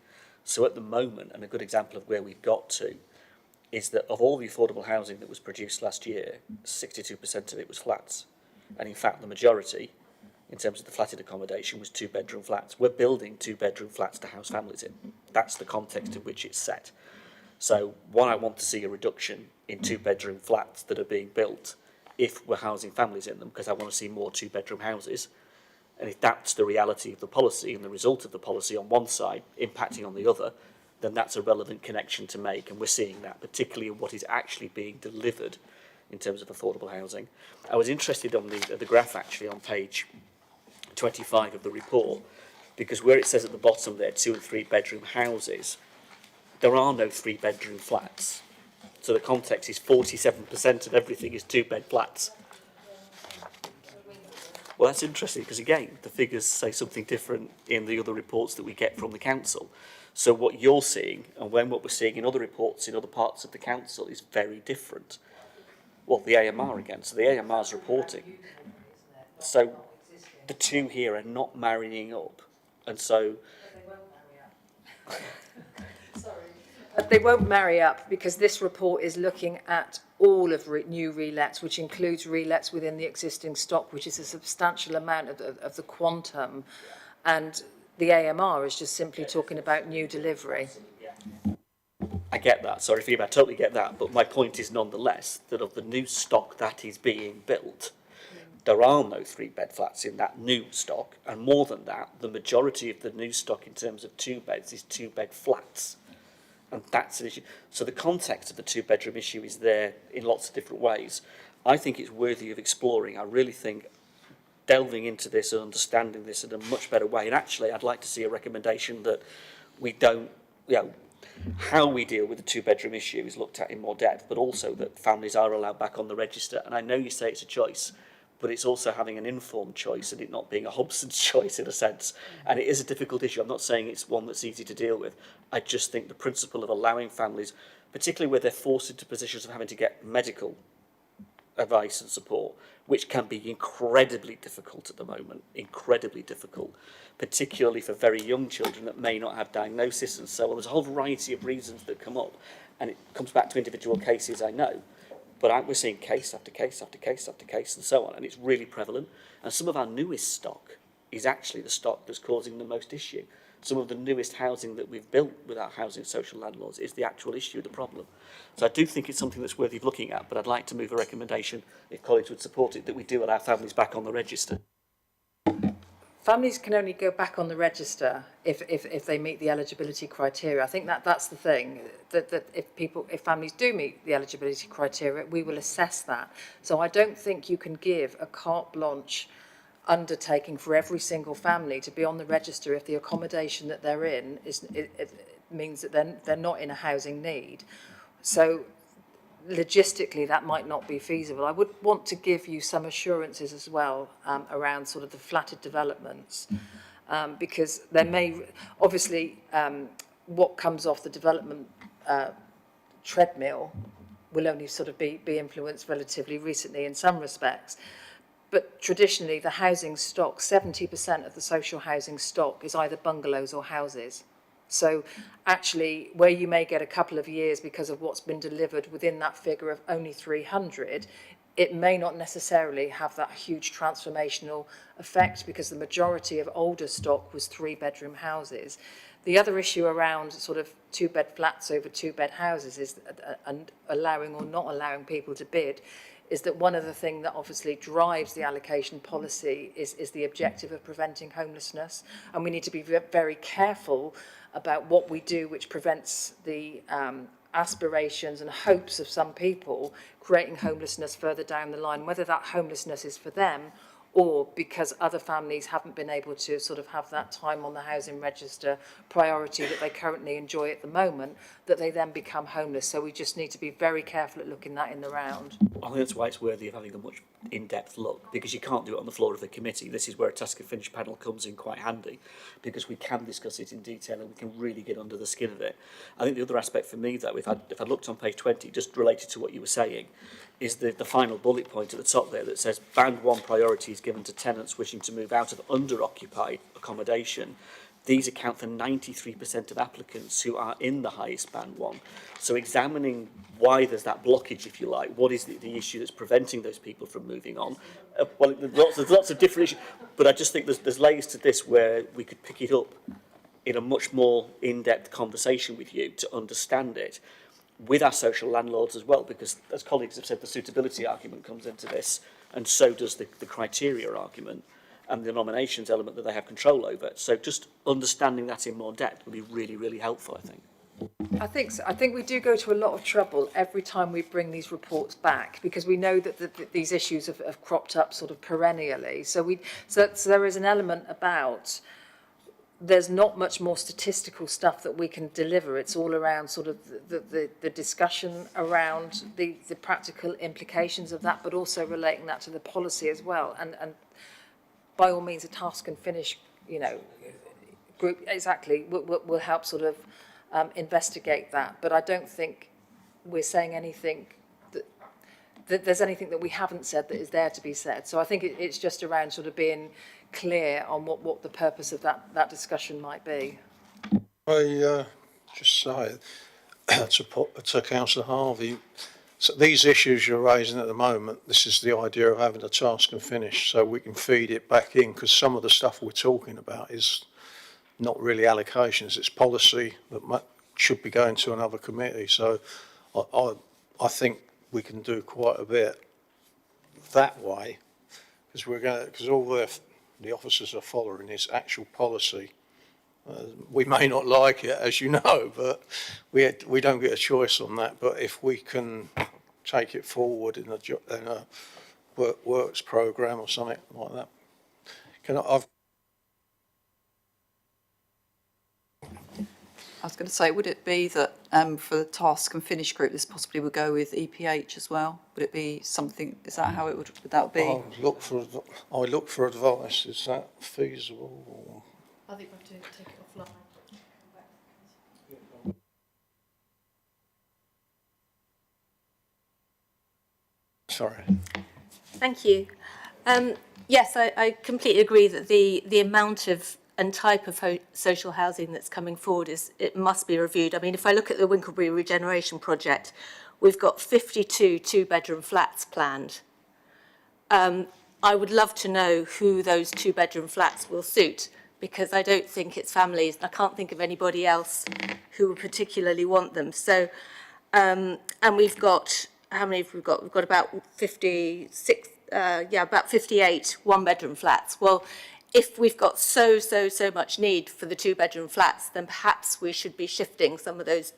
So at the moment, and a good example of where we've got to, is that of all the affordable housing that was produced last year, 62% of it was flats. And in fact, the majority, in terms of the flatted accommodation, was two-bedroom flats. We're building two-bedroom flats to house families in. That's the context in which it's set. So, I want to see a reduction in two-bedroom flats that are being built if we're housing families in them, because I want to see more two-bedroom houses. And if that's the reality of the policy and the result of the policy on one side impacting on the other, then that's a relevant connection to make. And we're seeing that, particularly in what is actually being delivered in terms of affordable housing. I was interested on the graph, actually, on page 25 of the report, because where it says at the bottom there 2 and 3 bedroom houses, there are no 3-bedroom flats. So the context is 47% of everything is 2-bed flats. Well, that's interesting because, again, the figures say something different in the other reports that we get from the council. So what you're seeing and what we're seeing in other reports in other parts of the council is very different. Well, the AMR again. So the AMR's reporting. So the two here are not marrying up. And so... They won't marry up because this report is looking at all of new relets, which includes relets within the existing stock, which is a substantial amount of the quantum. And the AMR is just simply talking about new delivery. I get that. Sorry, Phoebe, I totally get that. But my point is nonetheless that of the new stock that is being built, there are no 3-bed flats in that new stock. And more than that, the majority of the new stock in terms of 2 beds is 2-bed flats. And that's an issue. So the context of the 2-bedroom issue is there in lots of different ways. I think it's worthy of exploring. I really think delving into this and understanding this in a much better way. And actually, I'd like to see a recommendation that we don't, how we deal with the 2-bedroom issue is looked at in more depth, but also that families are allowed back on the register. And I know you say it's a choice, but it's also having an informed choice and it not being a Hobson's choice in a sense. And it is a difficult issue. I'm not saying it's one that's easy to deal with. I just think the principle of allowing families, particularly where they're forced into positions of having to get medical advice and support, which can be incredibly difficult at the moment, incredibly difficult, particularly for very young children that may not have diagnosis and so on. There's a whole variety of reasons that come up, and it comes back to individual cases, I know. But we're seeing case after case after case after case and so on, and it's really prevalent. And some of our newest stock is actually the stock that's causing the most issue. some of the newest housing that we've built without housing social landlords is the actual issue, the problem. So I do think it's something that's worthy of looking at, but I'd like to move a recommendation, if colleagues would support it, that we do allow families back on the register. Families can only go back on the register if they meet the eligibility criteria. I think that's the thing, that if families do meet the eligibility criteria, we will assess that. So I don't think you can give a carte blanche undertaking for every single family to be on the register if the accommodation that they're in it means that they're not in a housing need. So logistically that might not be feasible. I would want to give you some assurances as well around sort of the flatted developments, because there may, obviously, what comes off the development treadmill will only sort of be influenced relatively recently in some respects. But traditionally, the housing stock, 70% of the social housing stock is either bungalows or houses. So actually, where you may get a couple of years because of what's been delivered within that figure of only 300, it may not necessarily have that huge transformational effect because the majority of older stock was 3-bedroom houses. The other issue around sort of 2-bed flats over 2-bed houses is and allowing or not allowing people to bid is that one of the things that obviously drives the allocation policy is the objective of preventing homelessness. And we need to be very careful about what we do which prevents the aspirations and hopes of some people creating homelessness further down the line, whether that homelessness is for them or because other families haven't been able to sort of have that time on the housing register priority that they currently enjoy at the moment, that they then become homeless. So we just need to be very careful at looking that in the round. I think that's why it's worthy of having a much in-depth look, because you can't do it on the floor of the committee. This is where a task and finish panel comes in quite handy, because we can discuss it in detail and we can really get under the skin of it. I think the other aspect for me, though, if I looked on page 20, just related to what you were saying, is the final bullet point at the top there that says Band 1 priority is given to tenants wishing to move out of under-occupied accommodation. These account for 93% of applicants who are in the highest Band 1. So examining why there's that blockage, if you like, what is the issue that's preventing those people from moving on? Well, there's lots of different issues, but I just think there's layers to this where we could pick it up in a much more in-depth conversation with you to understand it, with our social landlords as well, because as colleagues have said, the suitability argument comes into this, and so does the criteria argument and the nominations element that they have control over. So just understanding that in more depth would be really, really helpful, I think. I think so. I think we do go to a lot of trouble every time we bring these reports back because we know that these issues have cropped up sort of perennially. So there is an element about there's not much more statistical stuff that we can deliver. It's all around sort of the discussion around the practical implications of that, but also relating that to the policy as well. And by all means, a task and finish, group exactly will help sort of investigate that. But I don't think we're saying anything that there's anything that we haven't said that is there to be said. So I think it's just around sort of being clear on what the purpose of that discussion might be. I just say to Councillor Harvey, so these issues you're raising at the moment, this is the idea of having a task and finish so we can feed it back in, because some of the stuff we're talking about is not really allocations, it's policy that should be going to another committee. So I think we can do quite a bit that way, because all the officers are following is actual policy. We may not like it, as you know, but we don't get a choice on that. But if we can take it forward in a works programme or something like that, I was going to say, would it be that for the task and finish group, this possibly would go with EPH as well? Would it be something? Is that how it would that be? I look for advice. Is that feasible? Or? I think we have to take it offline. Sorry. Thank you. Yes, I completely agree that the amount of and type of social housing that's coming forward it must be reviewed. I mean, if I look at the Winklebury Regeneration Project, we've got 52 two-bedroom flats planned. I would love to know who those two-bedroom flats will suit. because I don't think it's families. I can't think of anybody else who would particularly want them. So, and we've got, how many have we got? We've got about 56, about 58 one-bedroom flats. Well, if we've got so much need for the two-bedroom flats, then perhaps we should be shifting some of those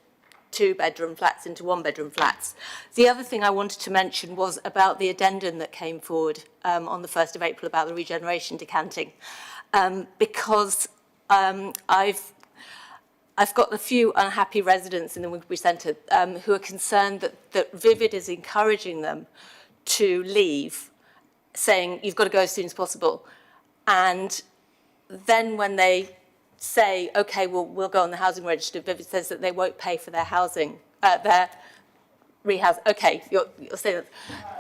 two-bedroom flats into one-bedroom flats. The other thing I wanted to mention was about the addendum that came forward on the 1st of April about the regeneration decanting, because I've got a few unhappy residents in the Winkelbery Centre who are concerned that Vivid is encouraging them to leave, saying you've got to go as soon as possible. And then when they say, okay, we'll go on the housing register, Vivid says that they won't pay for their housing, their rehouse. Okay, you're saying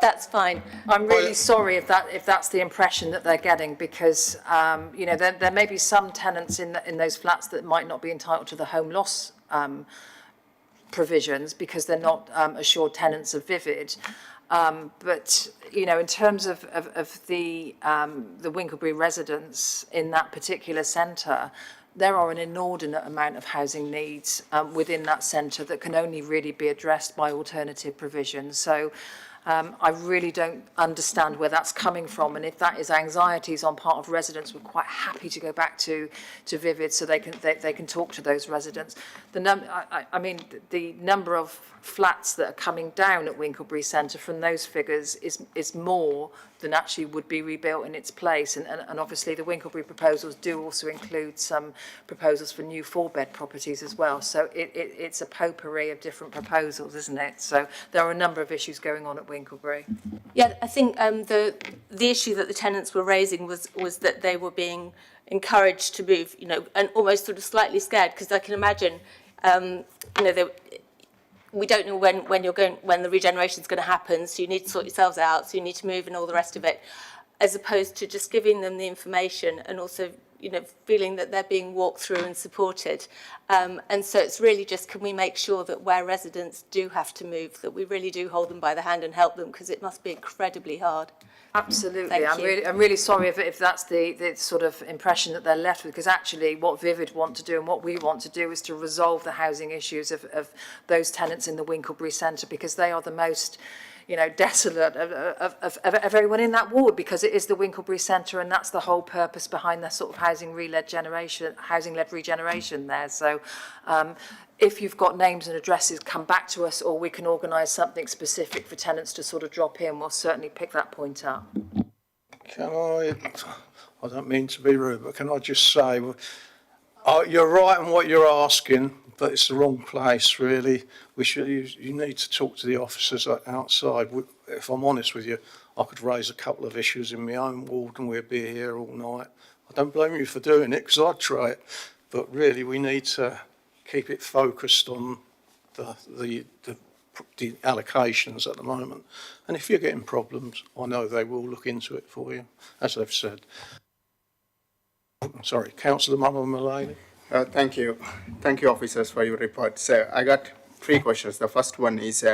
that's fine. I'm really sorry if that's the impression that they're getting, because you know, there may be some tenants in those flats that might not be entitled to the home loss provisions because they're not assured tenants of Vivid. But you know, in terms of the Winkelbery residents in that particular centre, there are an inordinate amount of housing needs within that centre that can only really be addressed by alternative provisions. So I really don't understand where that's coming from, and if that is anxieties on part of residents, we're quite happy to go back to Vivid so they can talk to those residents. I mean, the number of flats that are coming down at Winkelbery Centre from those figures is more than actually would be rebuilt in its place, and obviously the Winkelbery proposals do also include some proposals for new 4-bed properties as well. So it's a potpourri of different proposals, isn't it? So there are a number of issues going on at Winkelbery. Yeah, I think the issue that the tenants were raising was that they were being encouraged to move, you know, and almost sort of slightly scared, because I can imagine, you know, we don't know when the regeneration is going to happen, so you need to sort yourselves out, so you need to move and all the rest of it, as opposed to just giving them the information and also, you know, feeling that they're being walked through and supported. And so it's really just, can we make sure that where residents do have to move, that we really do hold them by the hand and help them, because it must be incredibly hard. Absolutely. I'm really sorry if that's the sort of impression that they're left with, because actually what Vivid want to do and what we want to do is to resolve the housing issues of those tenants in the Winkelbery Centre, because they are the most, you know, desolate of everyone in that ward, because it is the Winkelbery Centre, and that's the whole purpose behind the sort of housing-led regeneration there. So if you've got names and addresses, come back to us, or we can organise something specific for tenants to sort of drop in. We'll certainly pick that point up. Can I don't mean to be rude, but can I just say, you're right in what you're asking, but it's the wrong place, really. You need to talk to the officers outside. If I'm honest with you, I could raise a couple of issues in my own ward and we'd be here all night. I don't blame you for doing it, because I'd try it. But really, we need to keep it focused on the allocations at the moment. And if you're getting problems, I know they will look into it for you, as they've said. Sorry, Councillor Mullaney. Thank you. Thank you, officers, for your report. So I got 3 questions. The first one is,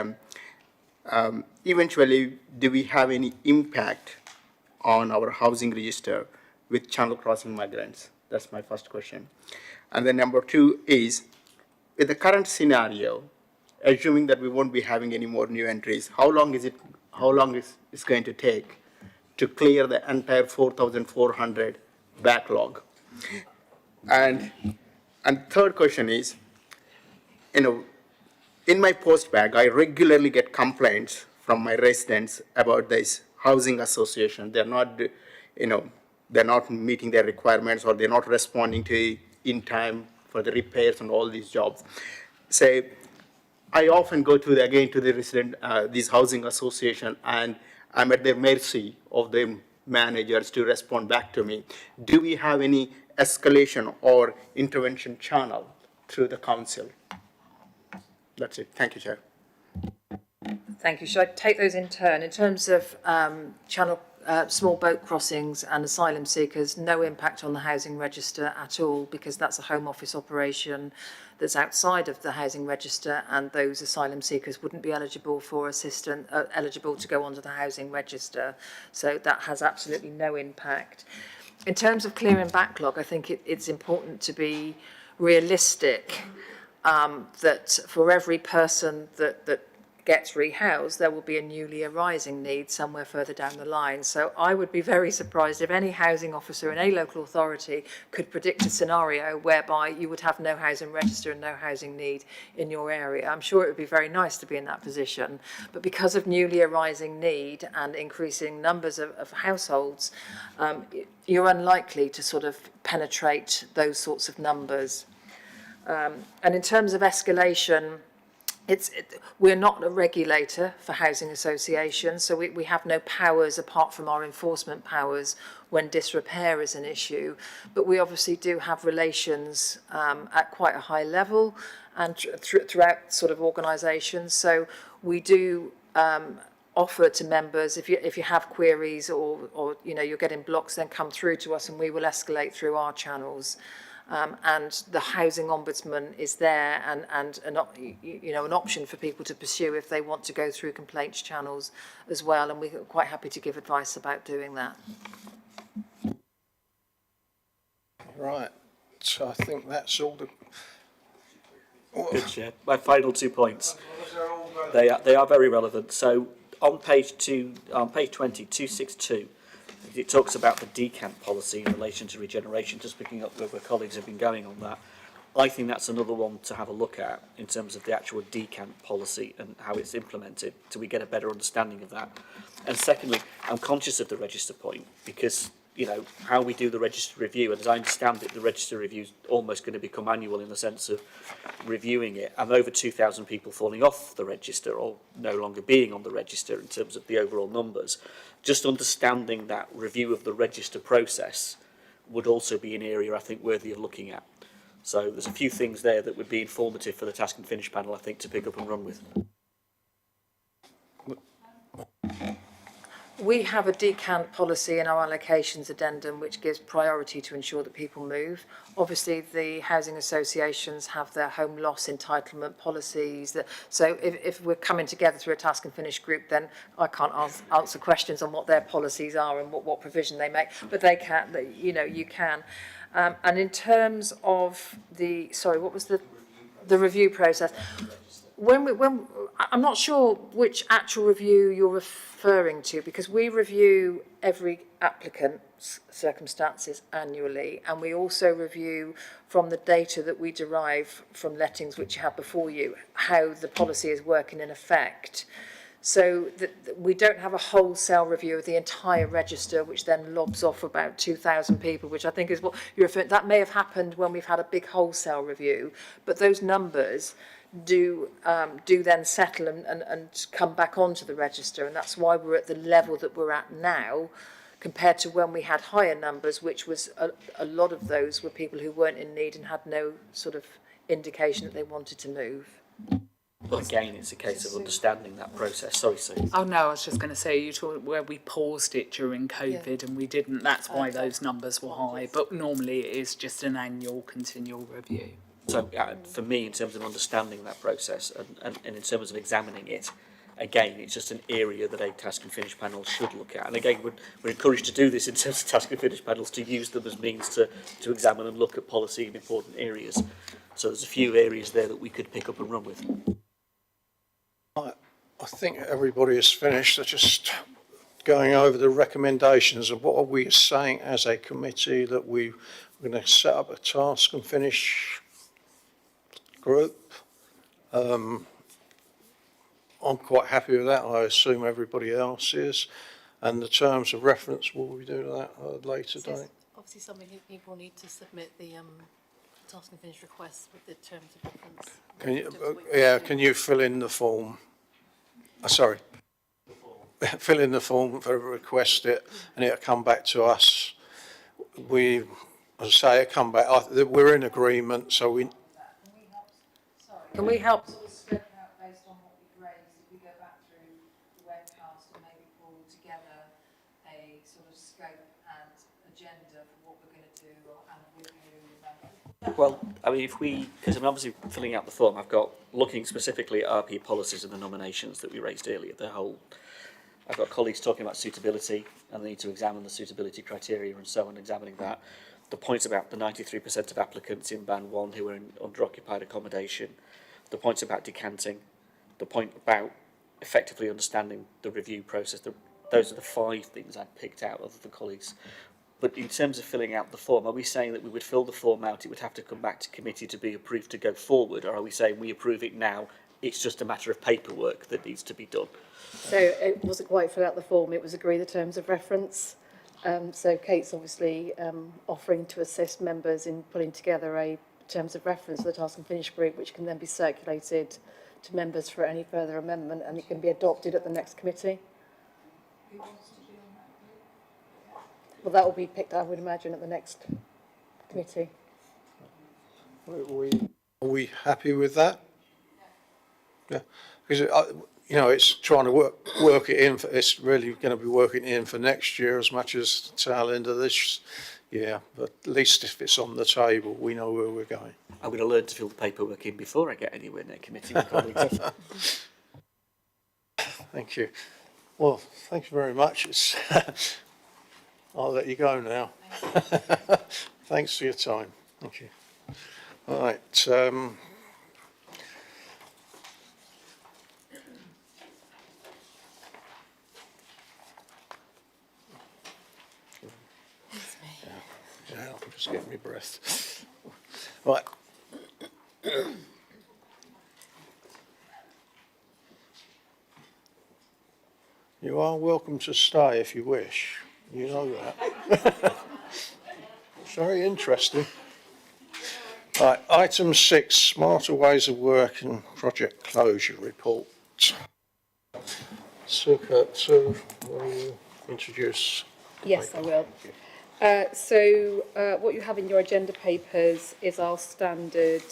eventually, do we have any impact on our housing register with channel crossing migrants? That's my first question. And then number 2 is, with the current scenario, assuming that we won't be having any more new entries, how long is it going to take to clear the entire 4,400 backlog? And third question is, you know, in my post bag, I regularly get complaints from my residents about this housing association. They're not, you know, they're not meeting their requirements, or they're not responding to in time for the repairs and all these jobs. So I often go to the resident, this housing association, and I'm at their mercy of the managers to respond back to me. Do we have any escalation or intervention channel through the council? That's it. Thank you, Chair. Thank you. Should I take those in turn? In terms of channel small boat crossings and asylum seekers, no impact on the housing register at all, because that's a Home Office operation that's outside of the housing register, and those asylum seekers wouldn't be eligible for assistance, eligible to go onto the housing register. So that has absolutely no impact. In terms of clearing backlog, I think it's important to be realistic, that for every person that gets rehoused, there will be a newly arising need somewhere further down the line. So I would be very surprised if any housing officer in a local authority could predict a scenario whereby you would have no housing register and no housing need in your area. I'm sure it would be very nice to be in that position, but because of newly arising need and increasing numbers of households, you're unlikely to sort of penetrate those sorts of numbers. And in terms of escalation, we're not a regulator for housing associations, so we have no powers apart from our enforcement powers when disrepair is an issue. But we obviously do have relations at quite a high level and throughout sort of organisations. So we do offer to members, if you have queries or you know you're getting blocks, then come through to us and we will escalate through our channels. And the housing ombudsman is there and an option for people to pursue if they want to go through complaints channels as well, and we're quite happy to give advice about doing that. Right, so I think that's all the... Good, Chair. My final 2 points. They are very relevant. So on page 262, it talks about the decant policy in relation to regeneration, just picking up where colleagues have been going on that. I think that's another one to have a look at in terms of the actual decant policy and how it's implemented, so we get a better understanding of that. And secondly, I'm conscious of the register point because, you know, how we do the register review, and as I understand it, the register review is almost going to become annual in the sense of reviewing it, and over 2,000 people falling off the register or no longer being on the register in terms of the overall numbers. Just understanding that review of the register process would also be an area I think worthy of looking at. So there's a few things there that would be informative for the task and finish panel, I think, to pick up and run with. We have a decant policy in our allocations addendum which gives priority to ensure that people move. Obviously, the housing associations have their home loss entitlement policies. So if we're coming together through a task and finish group, then I can't answer questions on what their policies are and what provision they make, but they can, you know, you can. And in terms of the, sorry, what was the review process? When I'm not sure which actual review you're referring to, because we review every applicant's circumstances annually, and we also review from the data that we derive from lettings which you have before you, how the policy is working in effect. So we don't have a wholesale review of the entire register, which then lobs off about 2,000 people, which I think is what you're referring to. That may have happened when we've had a big wholesale review, but those numbers do then settle and come back onto the register, and that's why we're at the level that we're at now compared to when we had higher numbers, which was a lot of those were people who weren't in need and had no sort of indication that they wanted to move. But again, it's a case of understanding that process. Sorry, Sue. Oh no, I was just going to say, you talked where we paused it during COVID and we didn't, that's why those numbers were high, but normally it is just an annual continual review. So for me, in terms of understanding that process and in terms of examining it, again, it's just an area that a task and finish panel should look at. And again, we're encouraged to do this in terms of task and finish panels, to use them as means to examine and look at policy in important areas. So there's a few areas there that we could pick up and run with. I think everybody has finished. They're just going over the recommendations of what are we saying as a committee, that we're going to set up a task and finish group. I'm quite happy with that. I assume everybody else is. And the terms of reference, will we do that at a later date? Obviously, something people need to submit the task and finish requests with the terms of reference. Can you fill in the form? Sorry. Fill in the form, request it, and it'll come back to us. As I say, it'll come back. We're in agreement, so we... Can we help sort of scope out based on what we've raised, if we go back through the webcast and maybe pull together a sort of scope and agenda for what we're going to do and with who? Well, I mean, because I'm obviously filling out the form, I've got looking specifically at RP policies and the nominations that we raised earlier, the whole I've got colleagues talking about suitability and they need to examine the suitability criteria and so on, examining that. The point about the 93% of applicants in Band 1 who are in under-occupied accommodation, the point about decanting, the point about effectively understanding the review process. Those are the 5 things I picked out of the colleagues. But in terms of filling out the form, are we saying that we would fill the form out, it would have to come back to committee to be approved to go forward, or are we saying we approve it now, it's just a matter of paperwork that needs to be done? So it wasn't quite fill out the form, it was agree the terms of reference. So Kate's obviously offering to assist members in putting together a terms of reference for the task and finish group, which can then be circulated to members for any further amendment, and it can be adopted at the next committee. Well, that will be picked, I would imagine, at the next committee. Are we happy with that? Yeah, because you know, it's trying to work it in. It's really going to be working in for next year as much as the tail end of this year. But at least if it's on the table, we know where we're going. I'm going to learn to fill the paperwork in before I get anywhere near committee with colleagues. Thank you. Well, thank you very much. I'll let you go now. Thanks for your time. Thank you. All right. Yeah, I'm just getting my breath. Right. You are welcome to stay if you wish. You know that. It's very interesting. Right, item 6, Smarter Ways of Working Project Closure Report. Sue, will you introduce? Yes, I will. What you have in your agenda papers is our standard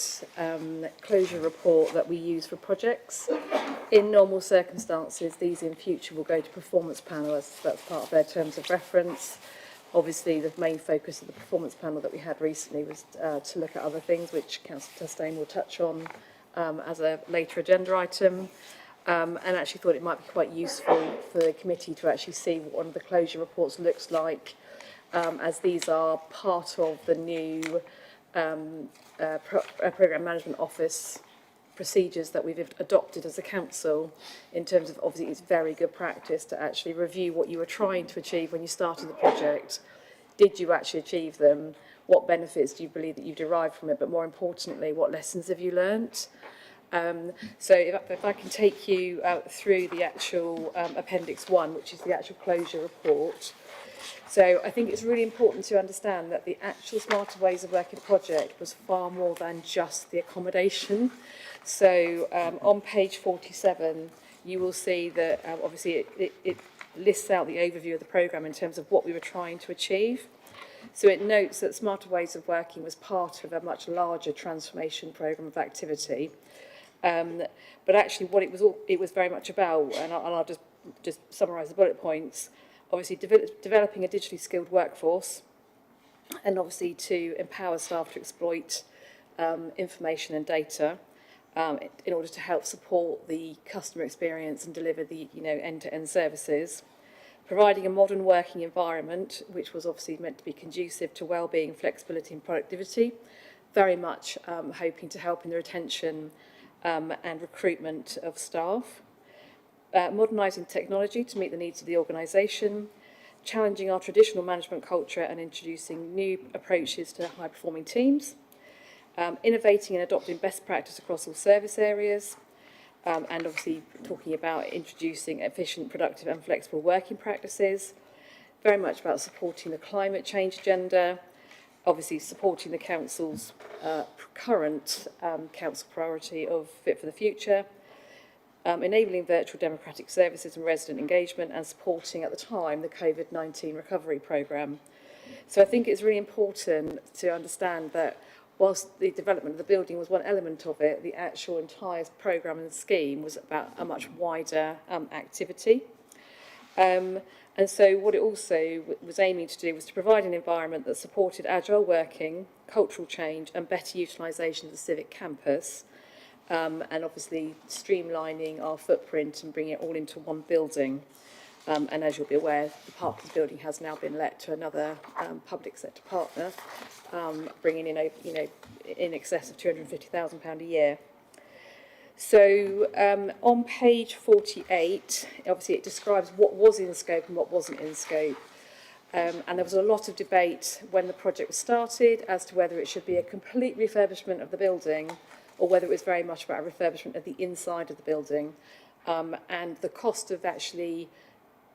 closure report that we use for projects. In normal circumstances, these in future will go to performance panel as that's part of their terms of reference. Obviously, the main focus of the performance panel that we had recently was to look at other things, which Councillor Testain will touch on as a later agenda item. And actually thought it might be quite useful for the committee to actually see what one of the closure reports looks like, as these are part of the new Programme Management Office procedures that we've adopted as a council, in terms of, obviously it's very good practice to actually review what you were trying to achieve when you started the project. Did you actually achieve them? What benefits do you believe that you derived from it? But more importantly, what lessons have you learnt? So if I can take you through the actual Appendix 1, which is the actual closure report. So I think it's really important to understand that the actual Smarter Ways of Working project was far more than just the accommodation. So on page 47, you will see that obviously it lists out the overview of the programme in terms of what we were trying to achieve. So it notes that Smarter Ways of Working was part of a much larger transformation programme of activity. But actually what it was very much about, and I'll just summarise the bullet points, obviously developing a digitally skilled workforce, and obviously to empower staff to exploit information and data in order to help support the customer experience and deliver the end-to-end services. Providing a modern working environment, which was obviously meant to be conducive to well-being, flexibility and productivity, very much hoping to help in the retention and recruitment of staff. Modernising technology to meet the needs of the organisation, challenging our traditional management culture and introducing new approaches to high-performing teams, innovating and adopting best practice across all service areas, and obviously talking about introducing efficient, productive and flexible working practices, very much about supporting the climate change agenda, obviously supporting the Council's current Council priority of Fit for the Future, enabling virtual democratic services and resident engagement, and supporting at the time the COVID-19 recovery programme. So I think it's really important to understand that whilst the development of the building was one element of it, the actual entire programme and scheme was about a much wider activity. And so what it also was aiming to do was to provide an environment that supported agile working, cultural change and better utilisation of the civic campus, and obviously streamlining our footprint and bringing it all into one building. And as you'll be aware, the Parklands building has now been let to another public sector partner, bringing in, in excess of £250,000 a year. So on page 48, obviously it describes what was in scope and what wasn't in scope. And there was a lot of debate when the project was started as to whether it should be a complete refurbishment of the building or whether it was very much about a refurbishment of the inside of the building. And the cost of actually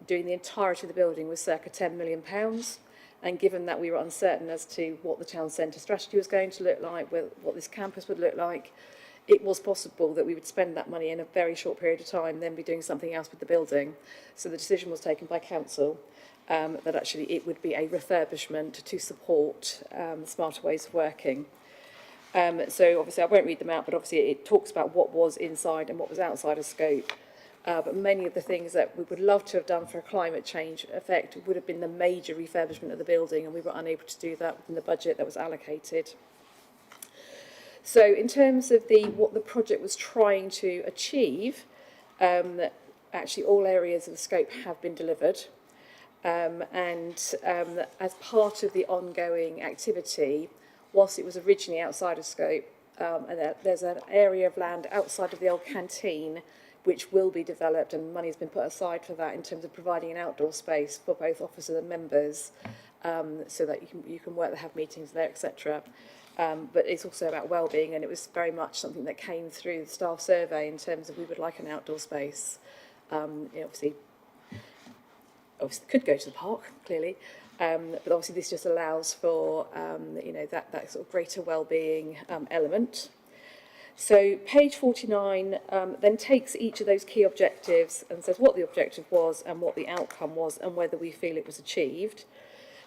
doing the entirety of the building was circa £10 million. And given that we were uncertain as to what the town centre strategy was going to look like, what this campus would look like, it was possible that we would spend that money in a very short period of time, then be doing something else with the building. So the decision was taken by council that actually it would be a refurbishment to support smarter ways of working. So obviously I won't read them out, but obviously it talks about what was inside and what was outside of scope. But many of the things that we would love to have done for a climate change effect would have been the major refurbishment of the building, and we were unable to do that within the budget that was allocated. So in terms of what the project was trying to achieve, actually all areas of the scope have been delivered. And as part of the ongoing activity, whilst it was originally outside of scope, and there's an area of land outside of the old canteen which will be developed, and money has been put aside for that in terms of providing an outdoor space for both officers and members, so that you can work, have meetings there, etc. But it's also about well-being, and it was very much something that came through the staff survey in terms of we would like an outdoor space. Obviously could go to the park, clearly, but obviously this just allows for that sort of greater well-being element. So page 49 then takes each of those key objectives and says what the objective was and what the outcome was and whether we feel it was achieved.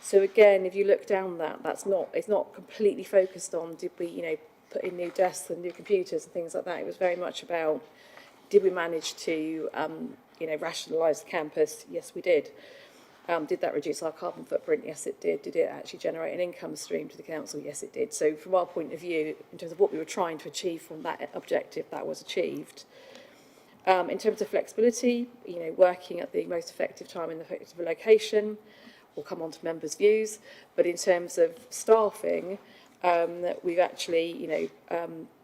So again, if you look down it's not completely focused on did we put in new desks and new computers and things like that. It was very much about did we manage to rationalise the campus? Yes, we did. Did that reduce our carbon footprint? Yes, it did. Did it actually generate an income stream to the council? Yes, it did. So from our point of view, in terms of what we were trying to achieve from that objective, that was achieved. In terms of flexibility, working at the most effective time in the effective location, we'll come on to members' views, but in terms of staffing, we've actually,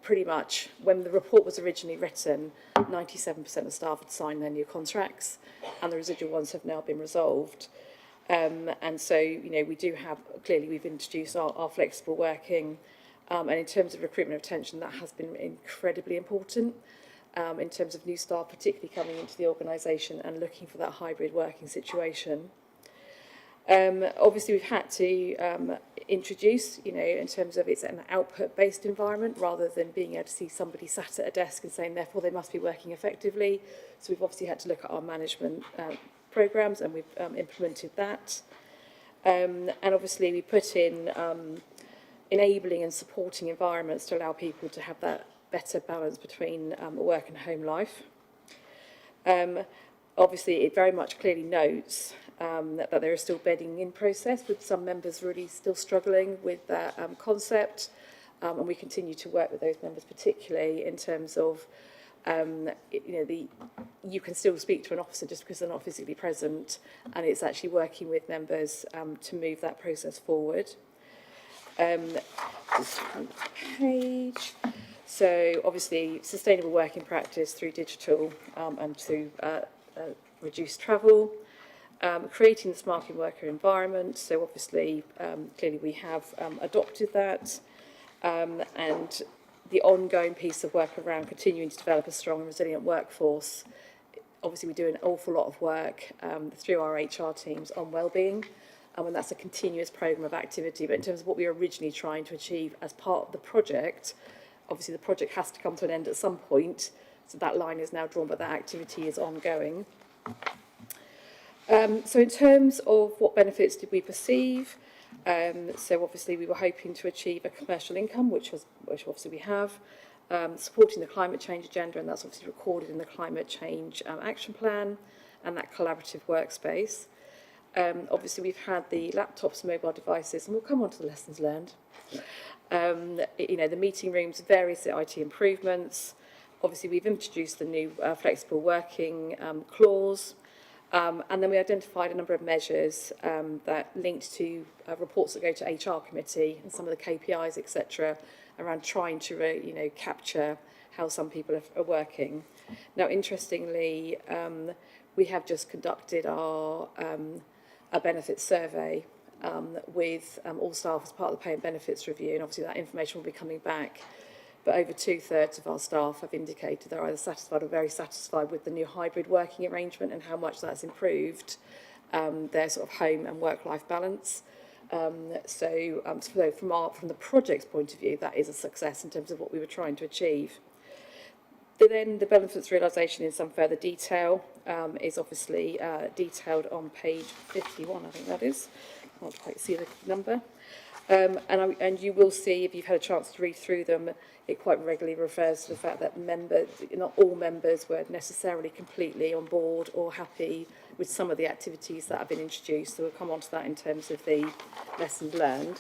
pretty much, when the report was originally written, 97% of staff had signed their new contracts, and the residual ones have now been resolved. And so, we do have, clearly we've introduced our flexible working, and in terms of recruitment retention, that has been incredibly important. In terms of new staff, particularly coming into the organisation and looking for that hybrid working situation. Obviously, we've had to introduce, in terms of it's an output-based environment rather than being able to see somebody sat at a desk and saying, therefore, they must be working effectively. So we've obviously had to look at our management programmes, and we've implemented that. And obviously, we put in enabling and supporting environments to allow people to have that better balance between work and home life. Obviously, it very much clearly notes that there is still bedding in process, with some members really still struggling with that concept, and we continue to work with those members, particularly in terms of, you can still speak to an officer just because they're not physically present, and it's actually working with members to move that process forward. This page. So obviously, sustainable working practice through digital and through reduced travel. Creating the smart worker environment, so obviously, clearly we have adopted that, and the ongoing piece of work around continuing to develop a strong and resilient workforce. Obviously, we do an awful lot of work through our HR teams on wellbeing, and that's a continuous programme of activity. But in terms of what we were originally trying to achieve as part of the project, obviously the project has to come to an end at some point, so that line is now drawn, but that activity is ongoing. So in terms of what benefits did we perceive, so obviously we were hoping to achieve a commercial income, which obviously we have, supporting the climate change agenda, and that's obviously recorded in the climate change action plan and that collaborative workspace. Obviously we've had the laptops and mobile devices, and we'll come on to the lessons learned. The meeting rooms, various IT improvements. Obviously we've introduced the new flexible working clause. And then we identified a number of measures that linked to reports that go to HR committee and some of the KPIs, etc., around trying to capture how some people are working. Now, interestingly, we have just conducted our benefits survey with all staff as part of the pay and benefits review, and obviously that information will be coming back. But over 2/3 of our staff have indicated they're either satisfied or very satisfied with the new hybrid working arrangement and how much that's improved their sort of home and work-life balance. So from the project's point of view, that is a success in terms of what we were trying to achieve. Then the benefits realisation in some further detail is obviously detailed on page 51, I think that is. I can't quite see the number. And you will see, if you've had a chance to read through them, it quite regularly refers to the fact that not all members were necessarily completely on board or happy with some of the activities that have been introduced. So we'll come on to that in terms of the lessons learned.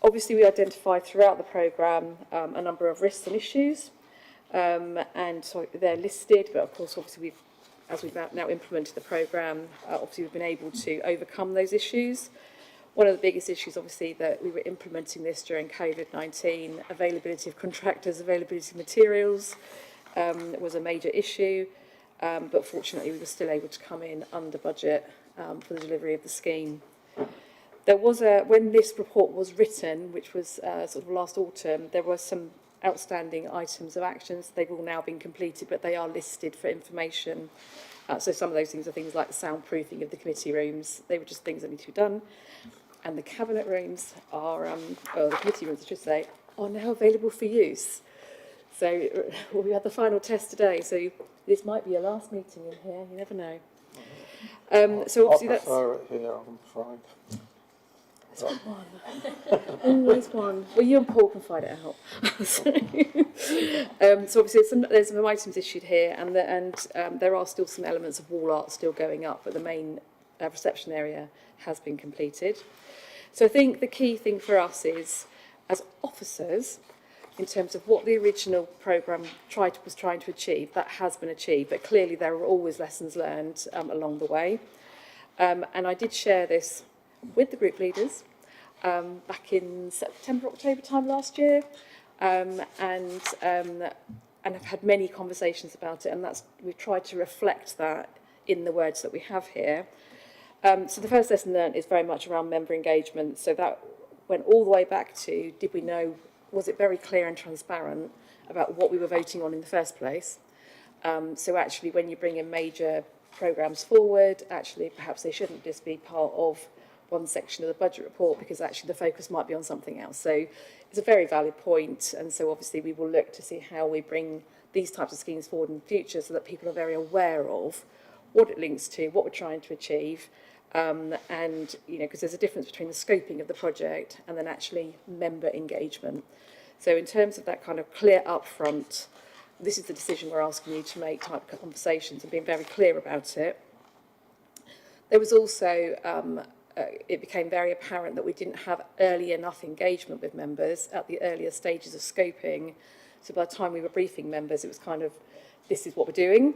Obviously, we identified throughout the programme a number of risks and issues, and so they're listed, but of course, obviously, as we've now implemented the programme, obviously we've been able to overcome those issues. One of the biggest issues, obviously, that we were implementing this during COVID-19, availability of contractors, availability of materials was a major issue, but fortunately we were still able to come in under budget for the delivery of the scheme. There was when this report was written, which was sort of last autumn, there were some outstanding items of actions. They've all now been completed, but they are listed for information. So some of those things are things like the soundproofing of the committee rooms. They were just things that need to be done. And the cabinet rooms are, the committee rooms, I should say, are now available for use. So we had the final test today, so this might be your last meeting in here, you never know. So obviously I prefer it here, I'm afraid. There's one. Always one. Well, you and Paul can fight it out. So obviously there's some items issued here, and there are still some elements of wall art still going up, but the main reception area has been completed. So I think the key thing for us is, as officers, in terms of what the original programme was trying to achieve, that has been achieved, but clearly there are always lessons learned along the way. And I did share this with the group leaders back in September, October time last year, and I've had many conversations about it, and we've tried to reflect that in the words that we have here. So the first lesson learned is very much around member engagement. So that went all the way back to, did we know, was it very clear and transparent about what we were voting on in the first place? So actually, when you bring in major programmes forward, actually perhaps they shouldn't just be part of one section of the budget report, because actually the focus might be on something else. So it's a very valid point, and so obviously we will look to see how we bring these types of schemes forward in the future so that people are very aware of what it links to, what we're trying to achieve, and because there's a difference between the scoping of the project and then actually member engagement. So in terms of that kind of clear upfront, this is the decision we're asking you to make type of conversations and being very clear about it. There was also it became very apparent that we didn't have early enough engagement with members at the earlier stages of scoping. So by the time we were briefing members, it was kind of, this is what we're doing.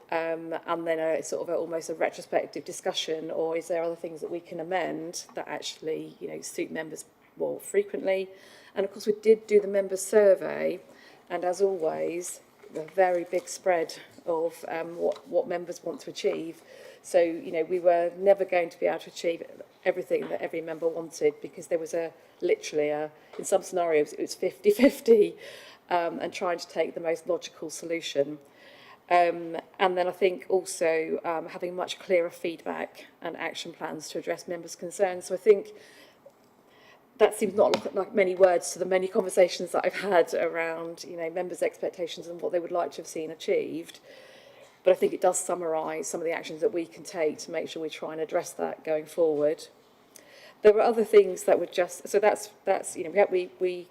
And then almost a retrospective discussion, or is there other things that we can amend that actually, suit members more frequently? And of course, we did do the member survey, and as always, a very big spread of what members want to achieve. So, we were never going to be able to achieve everything that every member wanted, because there was in some scenarios, it was 50-50, and trying to take the most logical solution. And then I think also having much clearer feedback and action plans to address members' concerns. So I think that seems not like many words to the many conversations that I've had around, members' expectations and what they would like to have seen achieved. But I think it does summarise some of the actions that we can take to make sure we try and address that going forward. There were other things that were we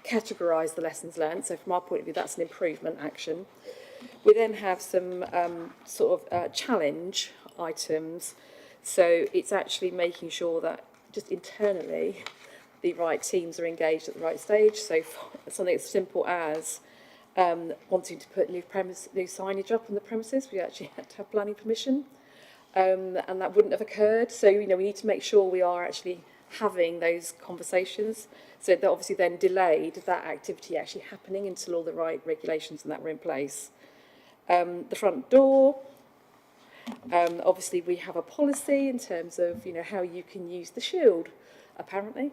categorise the lessons learned. So from our point of view, that's an improvement action. We then have some challenge items. So it's actually making sure that just internally the right teams are engaged at the right stage. So something as simple as wanting to put new signage up on the premises. We actually had to have planning permission, and that wouldn't have occurred. So, we need to make sure we are actually having those conversations. So that obviously then delayed that activity actually happening until all the right regulations and that were in place. The front door, obviously we have a policy in terms of, how you can use the shield, apparently.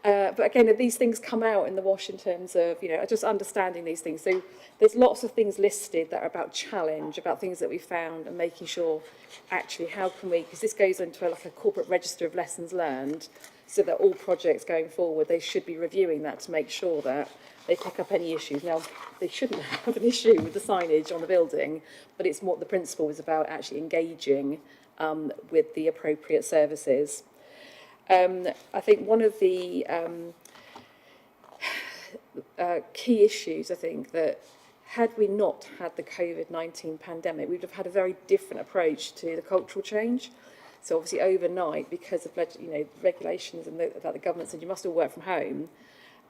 But again, these things come out in the wash in terms of, just understanding these things. So there's lots of things listed that are about challenge, about things that we found, and making sure actually how can we, because this goes into like a corporate register of lessons learned, so that all projects going forward, they should be reviewing that to make sure that they pick up any issues. Now, they shouldn't have an issue with the signage on the building, but it's what the principle is about, actually engaging with the appropriate services. I think one of the key issues, I think, that had we not had the COVID-19 pandemic, we would have had a very different approach to the cultural change. So obviously overnight, because of regulations and that the government said you must all work from home,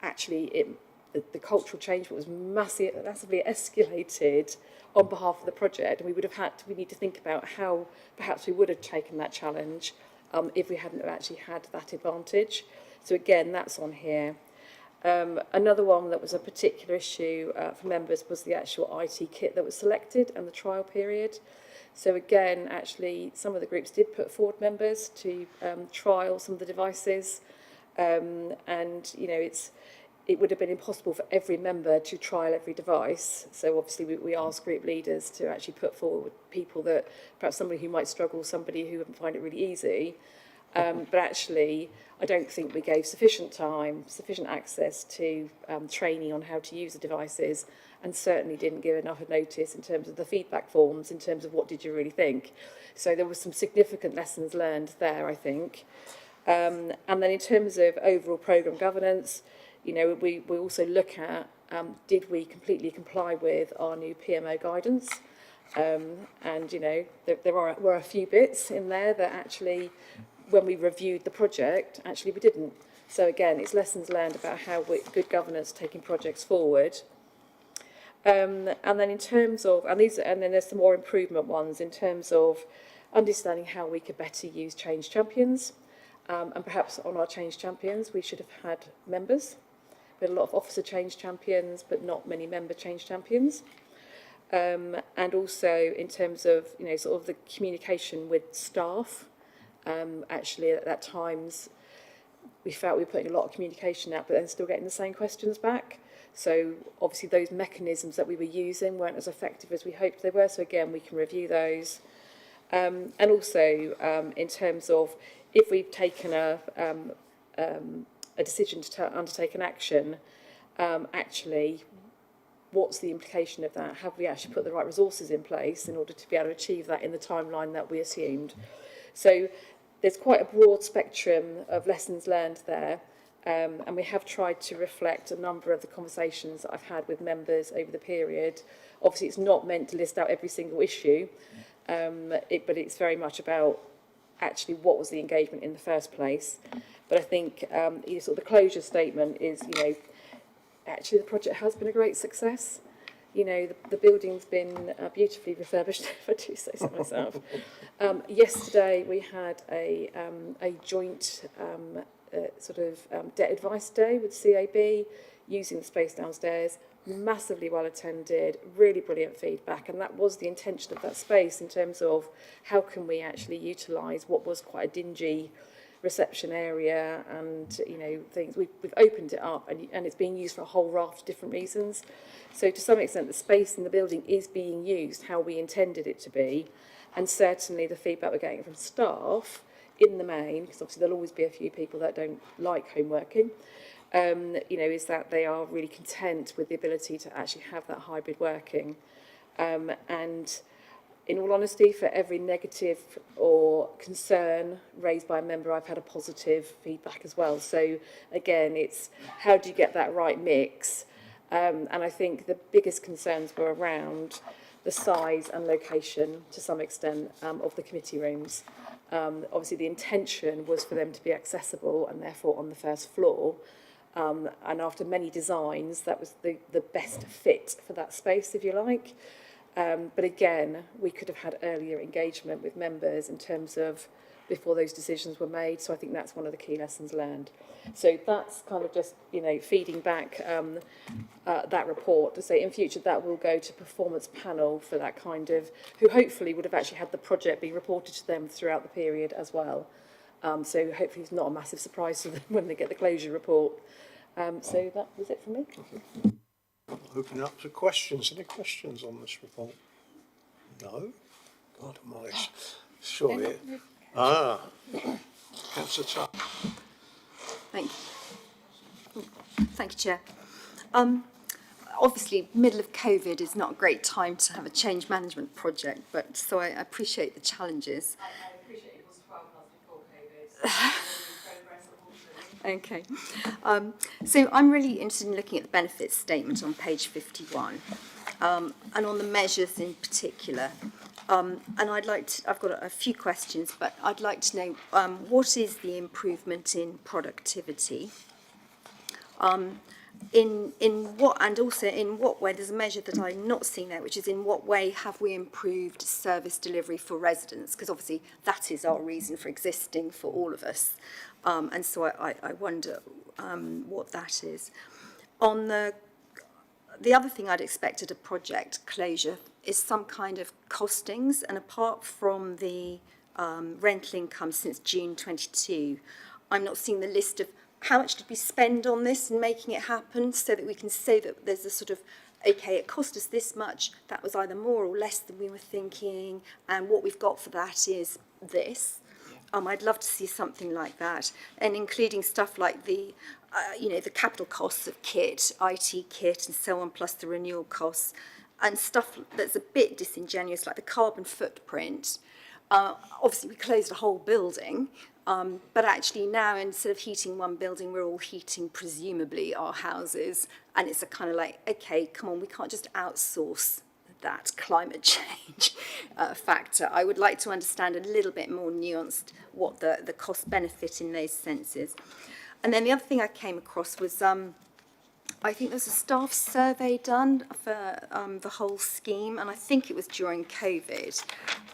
actually the cultural change was massively escalated on behalf of the project, and we need to think about how perhaps we would have taken that challenge if we hadn't actually had that advantage. So again, that's on here. Another one that was a particular issue for members was the actual IT kit that was selected and the trial period. So again, actually, some of the groups did put forward members to trial some of the devices, and it would have been impossible for every member to trial every device. So obviously we asked group leaders to actually put forward people that, perhaps somebody who might struggle, somebody who wouldn't find it really easy. But actually, I don't think we gave sufficient time, sufficient access to training on how to use the devices, and certainly didn't give enough notice in terms of the feedback forms, in terms of what did you really think. So there was some significant lessons learned there, I think. And then in terms of overall programme governance, we also look at, did we completely comply with our new PMO guidance? And, there were a few bits in there that actually, when we reviewed the project, actually we didn't. So again, it's lessons learned about how good governance taking projects forward. And then in terms of, and then there's some more improvement ones in terms of understanding how we could better use change champions. And perhaps on our change champions, we should have had members. We had a lot of officer change champions, but not many member change champions. And also in terms of, sort of the communication with staff. Actually, at times, we felt we were putting a lot of communication out, but then still getting the same questions back. So obviously those mechanisms that we were using weren't as effective as we hoped they were. So again, we can review those. And also in terms of if we've taken a decision to undertake an action, actually, what's the implication of that? Have we actually put the right resources in place in order to be able to achieve that in the timeline that we assumed? So there's quite a broad spectrum of lessons learned there. And we have tried to reflect a number of the conversations that I've had with members over the period. Obviously, it's not meant to list out every single issue, but it's very much about actually what was the engagement in the first place. But I think sort of the closure statement is, actually the project has been a great success. The building's been beautifully refurbished, if I do say so myself. Yesterday we had a joint debt advice day with CAB, using the space downstairs, massively well attended, really brilliant feedback, and that was the intention of that space in terms of how can we actually utilise what was quite a dingy reception area, and things. We've opened it up, and it's being used for a whole raft of different reasons. So to some extent, the space in the building is being used how we intended it to be, and certainly the feedback we're getting from staff in the main, because obviously there'll always be a few people that don't like home working, is that they are really content with the ability to actually have that hybrid working. And in all honesty, for every negative or concern raised by a member, I've had a positive feedback as well. So again, it's how do you get that right mix? And I think the biggest concerns were around the size and location, to some extent, of the committee rooms. Obviously, the intention was for them to be accessible and therefore on the first floor. And after many designs, that was the best fit for that space, if you like. But again, we could have had earlier engagement with members in terms of before those decisions were made. So I think that's one of the key lessons learned. So that's kind of just, feeding back that report to say in future that will go to performance panel for that kind of, who hopefully would have actually had the project be reported to them throughout the period as well. So hopefully it's not a massive surprise to them when they get the closure report. So that was it from me. Open up to questions. Any questions on this report? No? God, am I sure it? Councillor Tuck. Thank you. Thank you, Chair. Obviously, middle of COVID is not a great time to have a change management project, but so I appreciate the challenges. I appreciate it was 12 months before COVID. Okay. So I'm really interested in looking at the benefits statement on page 51, and on the measures in particular. And I've got a few questions, but I'd like to know what is the improvement in productivity? In what way, there's a measure that I'm not seeing there, which is in what way have we improved service delivery for residents? Because obviously that is our reason for existing for all of us. And so I wonder what that is. On the other thing I'd expect at a project closure is some kind of costings, and apart from the rental income since June 22, I'm not seeing the list of how much did we spend on this and making it happen, so that we can say that there's a sort of, okay, it cost us this much, that was either more or less than we were thinking, and what we've got for that is this. I'd love to see something like that, and including stuff like the capital costs of kit, IT kit, and so on, plus the renewal costs, and stuff that's a bit disingenuous, like the carbon footprint. Obviously, we closed a whole building, but actually now, instead of heating one building, we're all heating, presumably, our houses, and it's a kind of like, okay, come on, we can't just outsource that climate change factor. I would like to understand a little bit more nuanced what the cost benefit in those senses. And then the other thing I came across was I think there's a staff survey done for the whole scheme, and I think it was during COVID.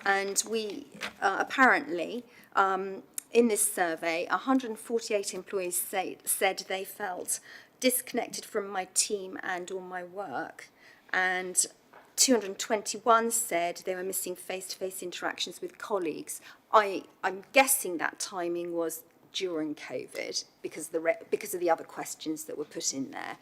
And we apparently, in this survey, 148 employees said they felt disconnected from my team and or my work, and 221 said they were missing face-to-face interactions with colleagues. I'm guessing that timing was during COVID because of the other questions that were put in there.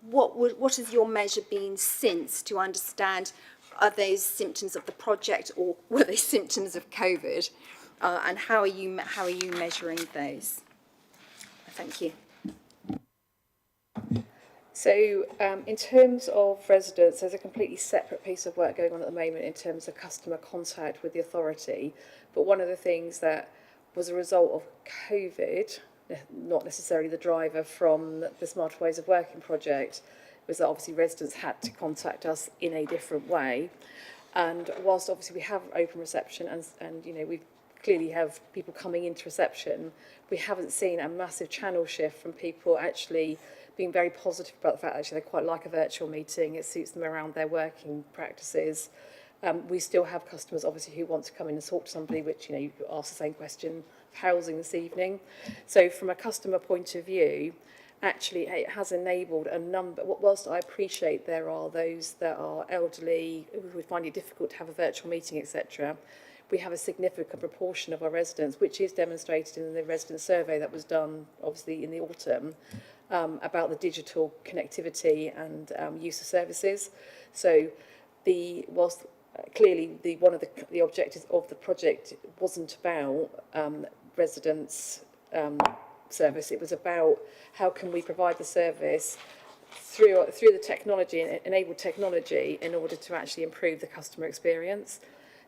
What has your measure been since to understand, are those symptoms of the project or were they symptoms of COVID? And how are you measuring those? Thank you. So in terms of residents, there's a completely separate piece of work going on at the moment in terms of customer contact with the authority. But one of the things that was a result of COVID, not necessarily the driver from the Smarter Ways of Working project, was that obviously residents had to contact us in a different way. And whilst obviously we have open reception and we clearly have people coming into reception, we haven't seen a massive channel shift from people actually being very positive about the fact that actually they quite like a virtual meeting. It suits them around their working practices. We still have customers obviously who want to come in and talk to somebody, which you ask the same question, housing this evening. So from a customer point of view, actually it has enabled a number, whilst I appreciate there are those that are elderly who find it difficult to have a virtual meeting, etc., we have a significant proportion of our residents, which is demonstrated in the resident survey that was done obviously in the autumn, about the digital connectivity and use of services. So whilst clearly one of the objectives of the project wasn't about residents' service, it was about how can we provide the service through the technology and enable technology in order to actually improve the customer experience.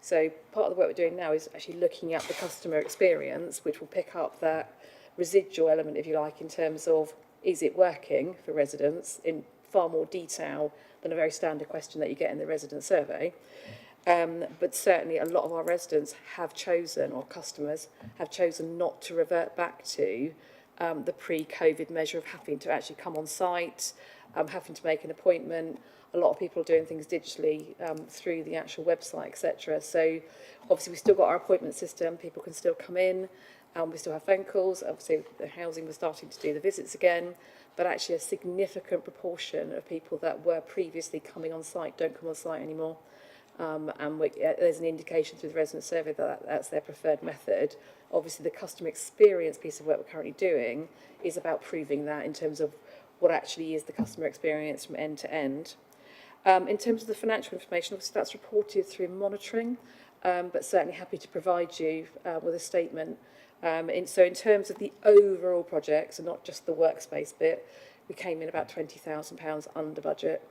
So part of the work we're doing now is actually looking at the customer experience, which will pick up that residual element, if you like, in terms of is it working for residents in far more detail than a very standard question that you get in the resident survey. But certainly a lot of our residents have chosen, or customers have chosen not to revert back to the pre-COVID measure of having to actually come on site, having to make an appointment. A lot of people are doing things digitally through the actual website, etc. So obviously we've still got our appointment system, people can still come in, we still have phone calls, obviously the housing was starting to do the visits again, but actually a significant proportion of people that were previously coming on site don't come on site anymore. There's an indication through the resident survey that that's their preferred method. Obviously the customer experience piece of work we're currently doing is about proving that in terms of what actually is the customer experience from end to end. In terms of the financial information, obviously that's reported through monitoring, but certainly happy to provide you with a statement. So in terms of the overall project, so not just the workspace bit, we came in about £20,000 under budget,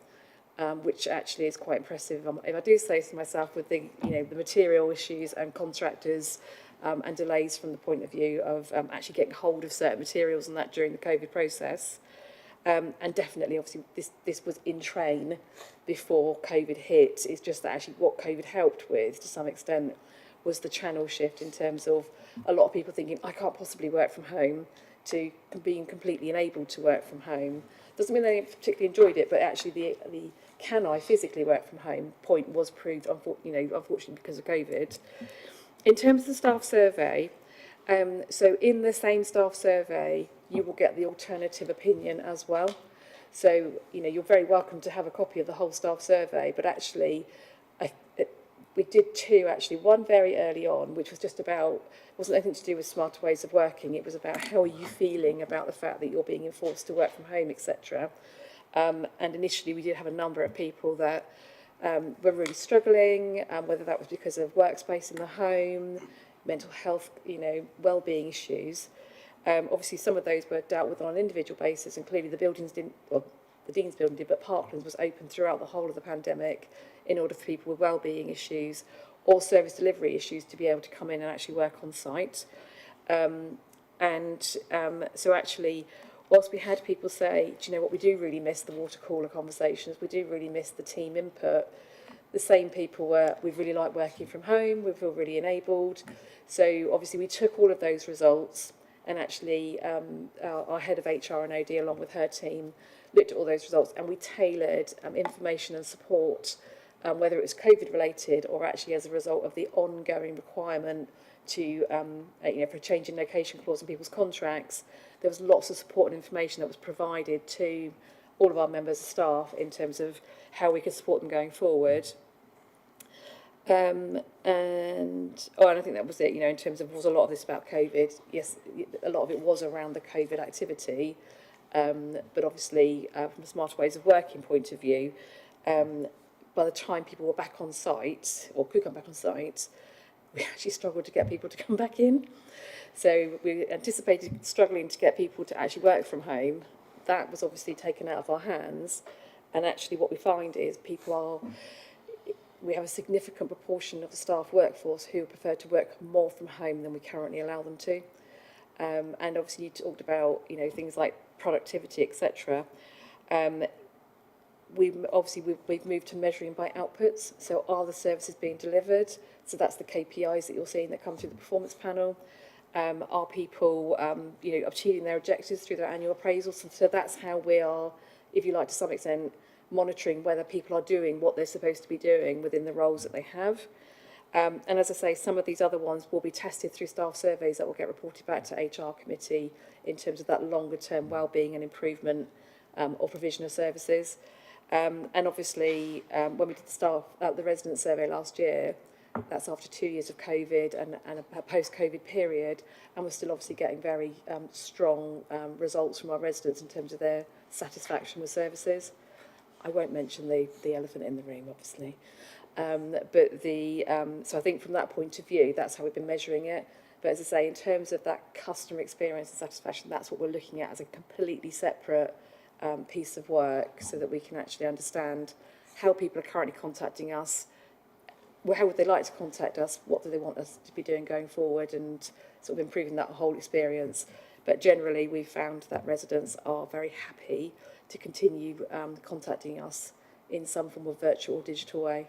which actually is quite impressive. If I do say so myself, with the the material issues and contractors and delays from the point of view of actually getting hold of certain materials and that during the COVID process. And definitely, obviously, this was in train before COVID hit. It's just that actually what COVID helped with, to some extent, was the channel shift in terms of a lot of people thinking, I can't possibly work from home, to being completely enabled to work from home. Doesn't mean they particularly enjoyed it, but actually the can I physically work from home point was proved, unfortunately, because of COVID. In terms of the staff survey, so in the same staff survey, you will get the alternative opinion as well. So, you're very welcome to have a copy of the whole staff survey, but actually, we did two, actually. One very early on, which was just about, wasn't anything to do with smarter ways of working. It was about how are you feeling about the fact that you're being enforced to work from home, etc. And initially, we did have a number of people that were really struggling, whether that was because of workspace in the home, mental health, well-being issues. Obviously, some of those were dealt with on an individual basis, and clearly the buildings didn't, well, the Dean's building did, but Parklands was open throughout the whole of the pandemic in order for people with well-being issues or service delivery issues to be able to come in and actually work on site. So actually, whilst we had people say, do you know what, we do really miss the water cooler conversations, we do really miss the team input, the same people were, we really like working from home, we feel really enabled. So obviously we took all of those results, and actually our head of HR and OD, along with her team, looked at all those results, and we tailored information and support, whether it was COVID related or actually as a result of the ongoing requirement to, for a change in location clause in people's contracts. There was lots of support and information that was provided to all of our members of staff in terms of how we could support them going forward. And I think that was it, in terms of, was a lot of this about COVID? Yes, a lot of it was around the COVID activity, but obviously from a smarter ways of working point of view, by the time people were back on site, or could come back on site, we actually struggled to get people to come back in. So we anticipated struggling to get people to actually work from home. That was obviously taken out of our hands, and actually what we find is we have a significant proportion of the staff workforce who prefer to work more from home than we currently allow them to. And obviously you talked about, things like productivity, etc. We've moved to measuring by outputs. So are the services being delivered? So that's the KPIs that you're seeing that come through the performance panel. Are people, achieving their objectives through their annual appraisals? So that's how we are, if you like, to some extent, monitoring whether people are doing what they're supposed to be doing within the roles that they have. And as I say, some of these other ones will be tested through staff surveys that will get reported back to HR committee in terms of that longer term wellbeing and improvement or provision of services. And obviously, when we did the resident survey last year, that's after 2 years of COVID and a post-COVID period, and we're still obviously getting very strong results from our residents in terms of their satisfaction with services. I won't mention the elephant in the room, obviously. So I think from that point of view, that's how we've been measuring it. But as I say, in terms of that customer experience and satisfaction, that's what we're looking at as a completely separate piece of work, so that we can actually understand how people are currently contacting us, how would they like to contact us, what do they want us to be doing going forward, and sort of improving that whole experience. But generally, we've found that residents are very happy to continue contacting us in some form of virtual or digital way.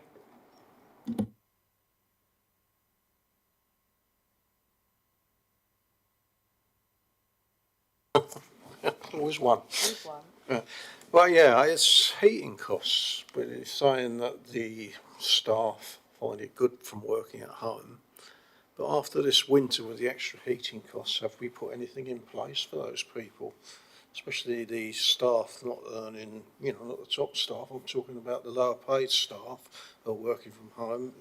Always one. There's one. Well, yeah, it's heating costs, but it's saying that the staff find it good from working at home. But after this winter with the extra heating costs, have we put anything in place for those people? Especially the staff not earning, not the top staff. I'm talking about the lower paid staff who are working from home.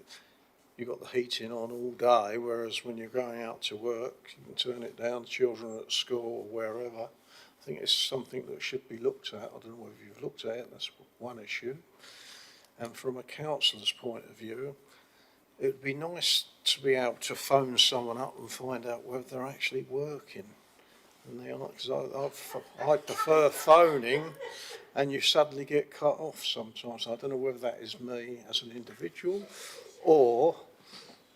You've got the heating on all day, whereas when you're going out to work, you can turn it down, children are at school or wherever. I think it's something that should be looked at. I don't know whether you've looked at it, that's one issue. And from a councillor's point of view, it would be nice to be able to phone someone up and find out whether they're actually working. And they are not, because I prefer phoning and you suddenly get cut off sometimes. I don't know whether that is me as an individual or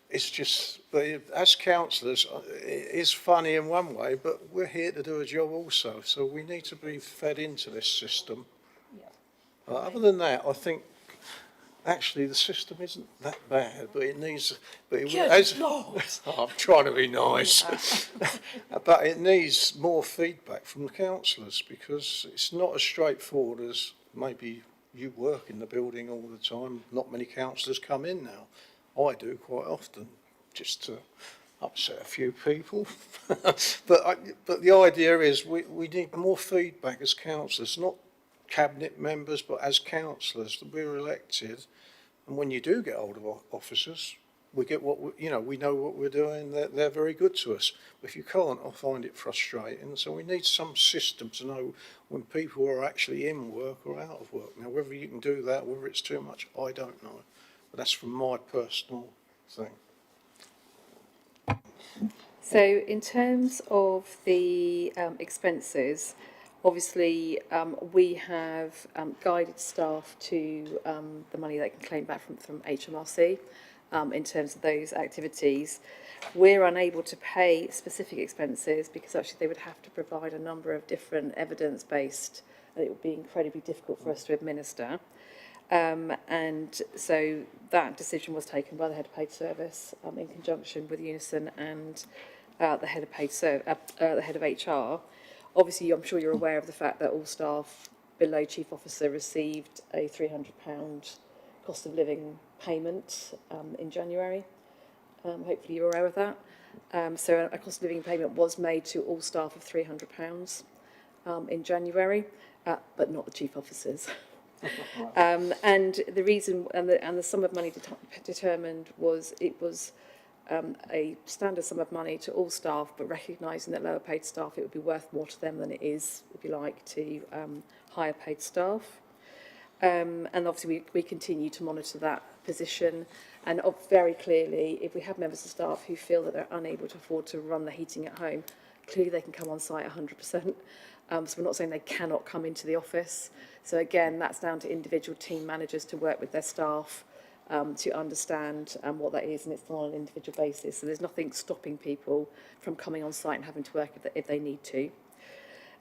it's just, but as councillors, it is funny in one way, but we're here to do a job also. So we need to be fed into this system. Yeah. Other than that, I think actually the system isn't that bad, but it needs, but it, as, I'm trying to be nice, but it needs more feedback from the councillors because it's not as straightforward as maybe you work in the building all the time. Not many councillors come in now. I do quite often, just to upset a few people. but the idea is we need more feedback as councillors, not cabinet members, but as councillors that we're elected. And when you do get hold of officers, we get what we know what we're doing. They're very good to us. But if you can't, I find it frustrating. So we need some system to know when people are actually in work or out of work. Now, whether you can do that, whether it's too much, I don't know. But that's from my personal thing. So in terms of the expenses, obviously we have guided staff to the money they can claim back from HMRC in terms of those activities. We're unable to pay specific expenses because actually they would have to provide a number of different evidence-based, and it would be incredibly difficult for us to administer. And so that decision was taken by the head of paid service in conjunction with Unison and the head of the head of HR. Obviously, I'm sure you're aware of the fact that all staff below chief officer received a £300 cost of living payment in January. Hopefully, you're aware of that. So a cost of living payment was made to all staff of £300 in January, but not the chief officers. And the reason and the sum of money determined was a standard sum of money to all staff, but recognising that lower paid staff, it would be worth more to them than it is, if you like, to higher paid staff. And obviously we continue to monitor that position, and very clearly, if we have members of staff who feel that they're unable to afford to run the heating at home, clearly they can come on site 100%. So we're not saying they cannot come into the office. So again, that's down to individual team managers to work with their staff to understand what that is, and it's on an individual basis. So there's nothing stopping people from coming on site and having to work if they need to.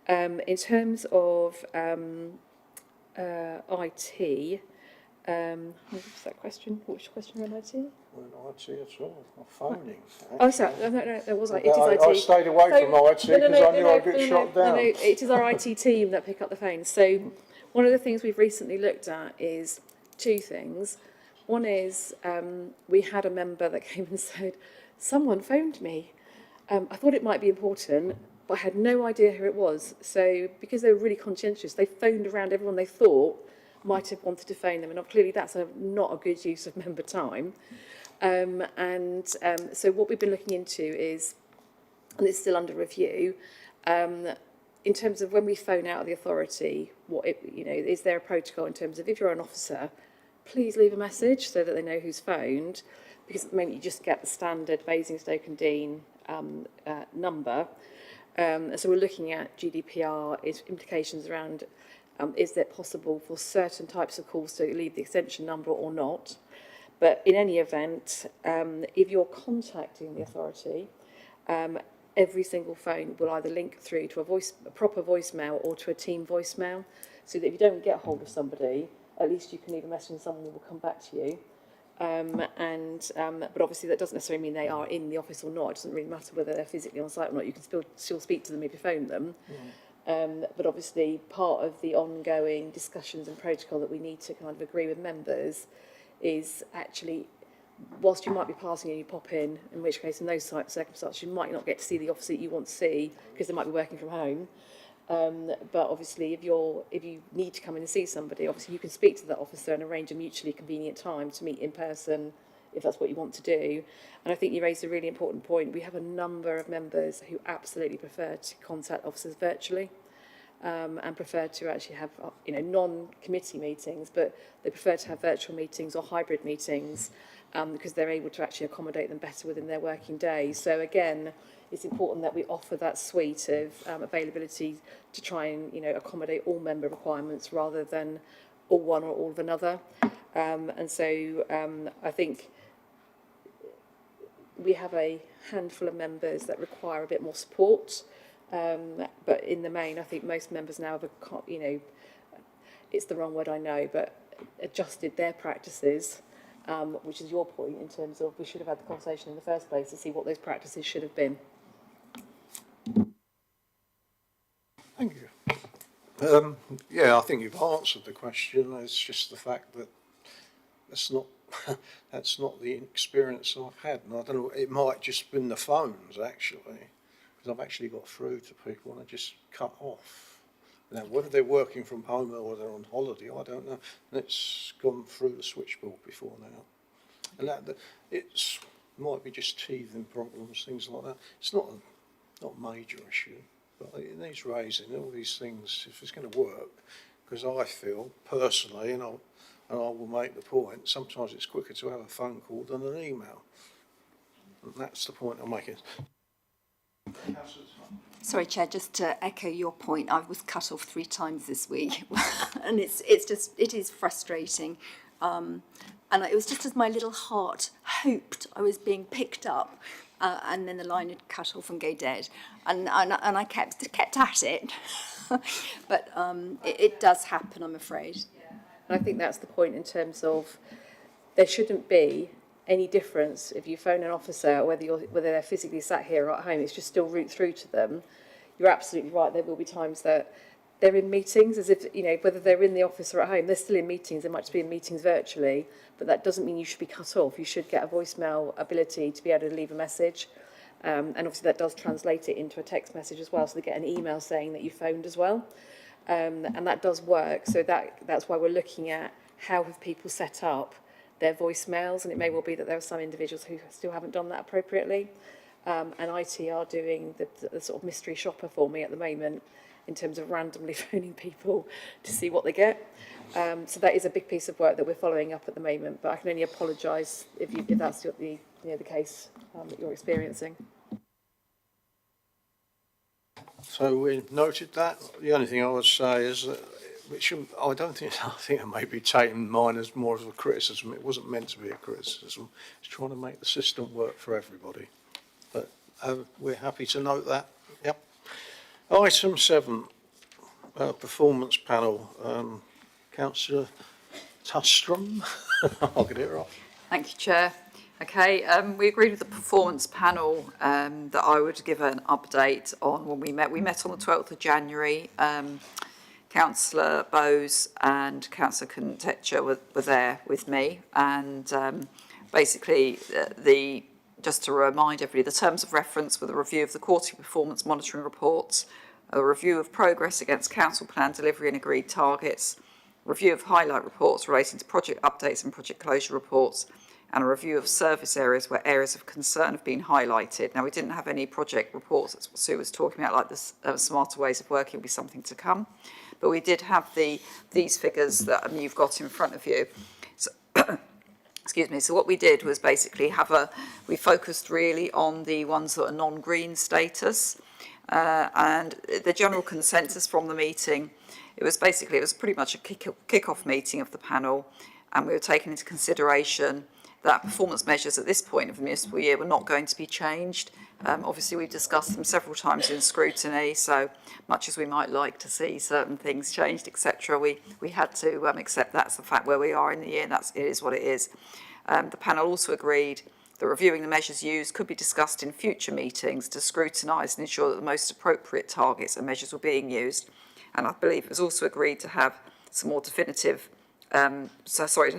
In terms of IT, what was that question? Which question on IT? Well, IT at all. I'm phoning. Oh, sorry. No, it was IT. It is I IT. I stayed away from IT because I knew I'd get shot down. No, it is our IT team that pick up the phone. So one of the things we've recently looked at is two things. One is we had a member that came and said, someone phoned me. I thought it might be important, but I had no idea who it was. So because they were really conscientious, they phoned around everyone they thought might have wanted to phone them. And clearly that's not a good use of member time. So what we've been looking into is, and it's still under review, in terms of when we phone out of the authority, is there a protocol in terms of if you're an officer, please leave a message so that they know who's phoned, because at the moment you just get the standard Basingstoke and Dean number. So we're looking at GDPR implications around is it possible for certain types of calls to leave the extension number or not. But in any event, if you're contacting the authority, every single phone will either link through to a proper voicemail or to a team voicemail, so that if you don't get hold of somebody, at least you can leave a message and someone will come back to you. But obviously that doesn't necessarily mean they are in the office or not. It doesn't really matter whether they're physically on site or not. You can still speak to them if you phone them. But obviously part of the ongoing discussions and protocol that we need to kind of agree with members is actually, whilst you might be passing and you pop in which case in those circumstances you might not get to see the officer that you want to see because they might be working from home. But obviously if you need to come in and see somebody, obviously you can speak to that officer and arrange a mutually convenient time to meet in person if that's what you want to do. And I think you raised a really important point. We have a number of members who absolutely prefer to contact officers virtually, and prefer to actually have non-committee meetings, but they prefer to have virtual meetings or hybrid meetings because they're able to actually accommodate them better within their working day. So again, it's important that we offer that suite of availability to try and accommodate all member requirements rather than all one or all of another. And so I think we have a handful of members that require a bit more support, but in the main, I think most members now have, it's the wrong word I know, but adjusted their practices, which is your point in terms of we should have had the conversation in the first place to see what those practices should have been. Thank you. Yeah, I think you've answered the question. It's just the fact that that's not the experience I've had, and I don't know. It might just been the phones actually, because I've actually got through to people and they just cut off. Now, whether they're working from home or they're on holiday, I don't know. And it's gone through the switchboard before now, and it's might be just teething problems, things like that. It's not a major issue, but it needs raising. All these things, if it's going to work, because I feel personally, and I will make the point, sometimes it's quicker to have a phone call than an email. And that's the point I'm making. Sorry, Chair, just to echo your point, I was cut off 3 times this week, and it is frustrating. And it was just as my little heart hoped I was being picked up, and then the line had cut off and go dead, and I kept at it, but it does happen, I'm afraid. And I think that's the point in terms of there shouldn't be any difference if you phone an officer, whether they're physically sat here or at home. It's just still route through to them. You're absolutely right. There will be times that they're in meetings, as if whether they're in the office or at home, they're still in meetings. They might just be in meetings virtually, but that doesn't mean you should be cut off. You should get a voicemail ability to be able to leave a message, and obviously that does translate it into a text message as well, so they get an email saying that you phoned as well. And that does work. So that's why we're looking at how have people set up their voicemails, and it may well be that there are some individuals who still haven't done that appropriately. And IT are doing the sort of mystery shopper for me at the moment in terms of randomly phoning people to see what they get. So that is a big piece of work that we're following up at the moment, but I can only apologise if that's the case that you're experiencing. So we noted that. The only thing I would say is that I think it may be taking mine as more of a criticism. It wasn't meant to be a criticism. It's trying to make the system work for everybody. But we're happy to note that. Yep. Item 7, performance panel. Councillor Tustrom. I'll get it right. Thank you, Chair. Okay, we agreed with the performance panel that I would give an update on when we met. We met on the 12th of January. Councillor Bowes and Councillor Kuntecha were there with me, and basically just to remind everybody, the terms of reference were the review of the quarterly performance monitoring reports, a review of progress against council plan delivery and agreed targets, review of highlight reports relating to project updates and project closure reports, and a review of service areas where areas of concern have been highlighted. Now, we didn't have any project reports, that's what Sue was talking about, like the smarter ways of working will be something to come. But we did have these figures that you've got in front of you. So, excuse me. So what we did was basically we focused really on the ones that are non-green status, and the general consensus from the meeting, it was pretty much a kick-off meeting of the panel, and we were taking into consideration that performance measures at this point of the municipal year were not going to be changed. Obviously, we've discussed them several times in scrutiny, so much as we might like to see certain things changed, etc., we had to accept that's the fact where we are in the year, and it is what it is. The panel also agreed The reviewing the measures used could be discussed in future meetings to scrutinise and ensure that the most appropriate targets and measures were being used. And I believe it was also agreed to have some more definitive, to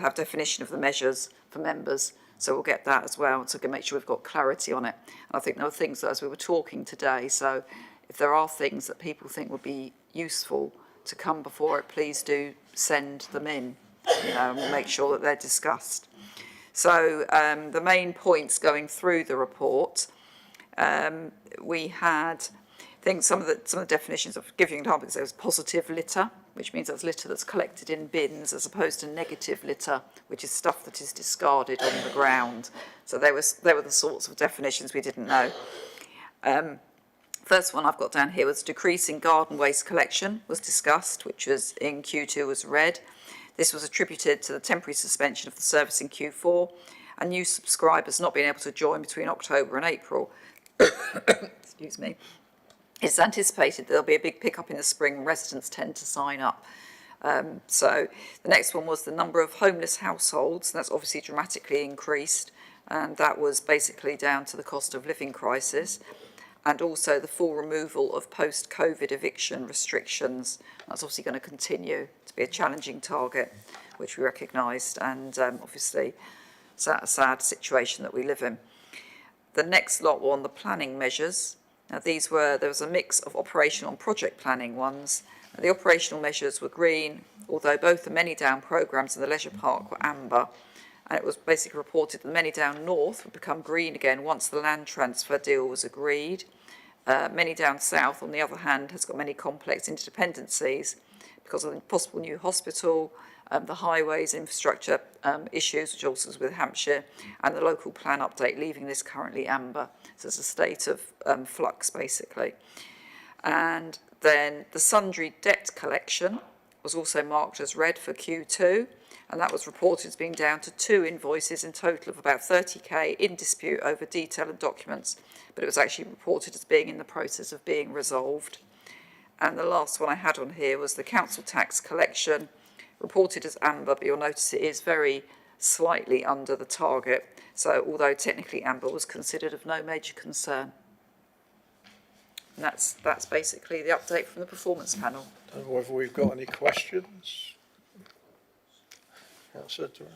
have definition of the measures for members. So we'll get that as well, so we can make sure we've got clarity on it. And I think there were things that, as we were talking today, so if there are things that people think would be useful to come before it, please do send them in, and we'll make sure that they're discussed. So the main points going through the report, we had, I think some of the definitions of giving examples. There was positive litter, which means that's litter that's collected in bins, as opposed to negative litter, which is stuff that is discarded on the ground. So they were the sorts of definitions we didn't know. First one I've got down here was decreasing garden waste collection was discussed, which was in Q2 was red. This was attributed to the temporary suspension of the service in Q4 and new subscribers not being able to join between October and April. Excuse me. It's anticipated there'll be a big pickup in the spring and residents tend to sign up. So the next one was the number of homeless households. That's obviously dramatically increased, and that was basically down to the cost of living crisis, and also the full removal of post-COVID eviction restrictions. That's obviously going to continue to be a challenging target, which we recognised, and obviously it's a sad situation that we live in. The next lot were on the planning measures. Now there was a mix of operational and project planning ones. The operational measures were green, although both the Many Down programmes and the leisure park were amber. And it was basically reported that Many Down North would become green again once the land transfer deal was agreed. Many Down South, on the other hand, has got many complex interdependencies because of the possible new hospital, the highways infrastructure issues, which also is with Hampshire, and the local plan update, leaving this currently amber. So it's a state of flux, basically. And then the sundry debt collection was also marked as red for Q2, and that was reported as being down to 2 invoices in total of about 30k in dispute over detail and documents, but it was actually reported as being in the process of being resolved. And the last one I had on here was the council tax collection, reported as amber, but you'll notice it is very slightly under the target. So although technically amber, was considered of no major concern. And that's basically the update from the performance panel. Don't know whether we've got any questions. Councillor Durham.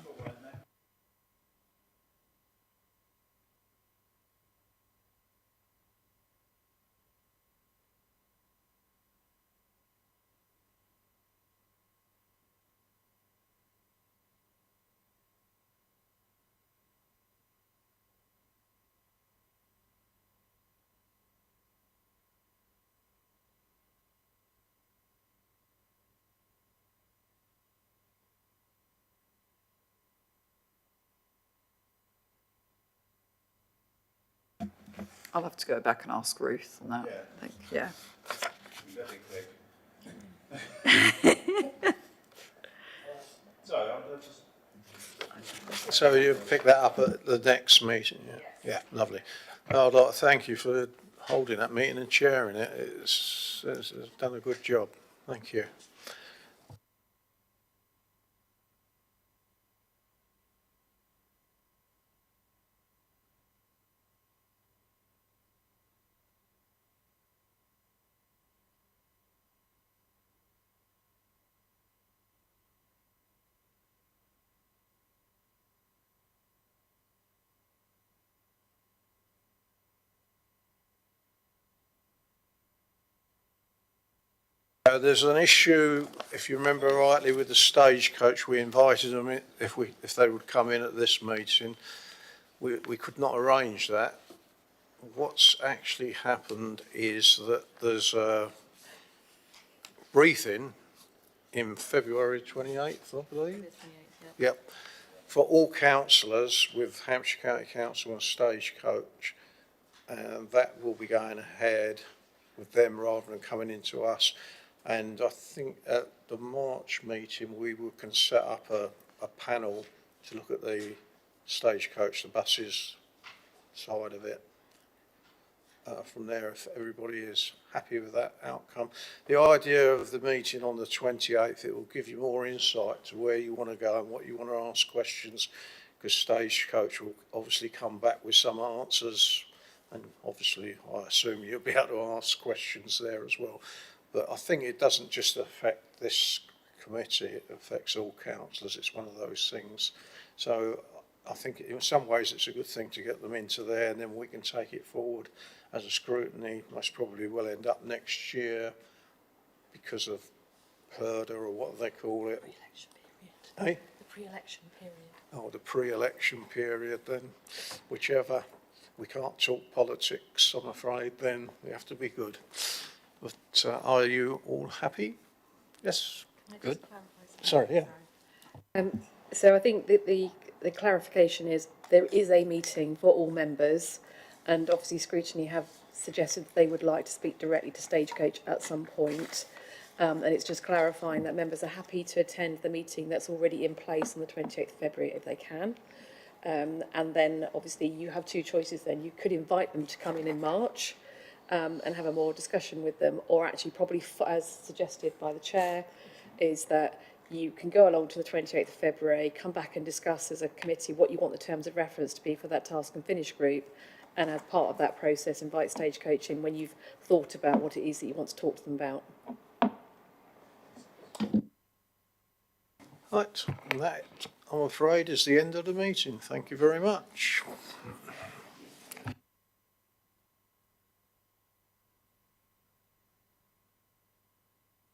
I'll have to go back and ask Ruth on that. Yeah. I think, yeah. Sorry, I'll just... So you pick that up at the next meeting, yeah? Yeah, lovely. I'd like to thank you for holding that meeting and chairing it. It's done a good job. Thank you. There's an issue, if you remember rightly, with the stagecoach. We invited them in, if they would come in at this meeting. We could not arrange that. What's actually happened is that there's a briefing in February 28th, I believe. Yep. For all councillors with Hampshire County Council and Stagecoach, and that will be going ahead with them rather than coming into us. And I think at the March meeting we can set up a panel to look at the Stagecoach, the buses side of it. From there, if everybody is happy with that outcome. The idea of the meeting on the 28th, it will give you more insight to where you want to go and what you want to ask questions, because Stagecoach will obviously come back with some answers, and obviously I assume you'll be able to ask questions there as well. But I think it doesn't just affect this committee, it affects all councillors. It's one of those things. So I think in some ways it's a good thing to get them into there, and then we can take it forward as a scrutiny. Most probably will end up next year because of Herder or what they call it. Pre-election period. Eh? The pre-election period. Oh, the pre-election period then, whichever. We can't talk politics, I'm afraid, then. We have to be good. But are you all happy? Yes, good. Sorry, yeah. So I think that the clarification is there is a meeting for all members, and obviously Scrutiny have suggested that they would like to speak directly to Stagecoach at some point. And it's just clarifying that members are happy to attend the meeting that's already in place on the 28th of February if they can. And then obviously you have two choices then. You could invite them to come in March and have a more discussion with them, or actually probably, as suggested by the chair, is that you can go along to the 28th of February, come back and discuss as a committee what you want the terms of reference to be for that task and finish group, and as part of that process invite Stagecoach in when you've thought about what it is that you want to talk to them about. Right, that, I'm afraid, is the end of the meeting. Thank you very much.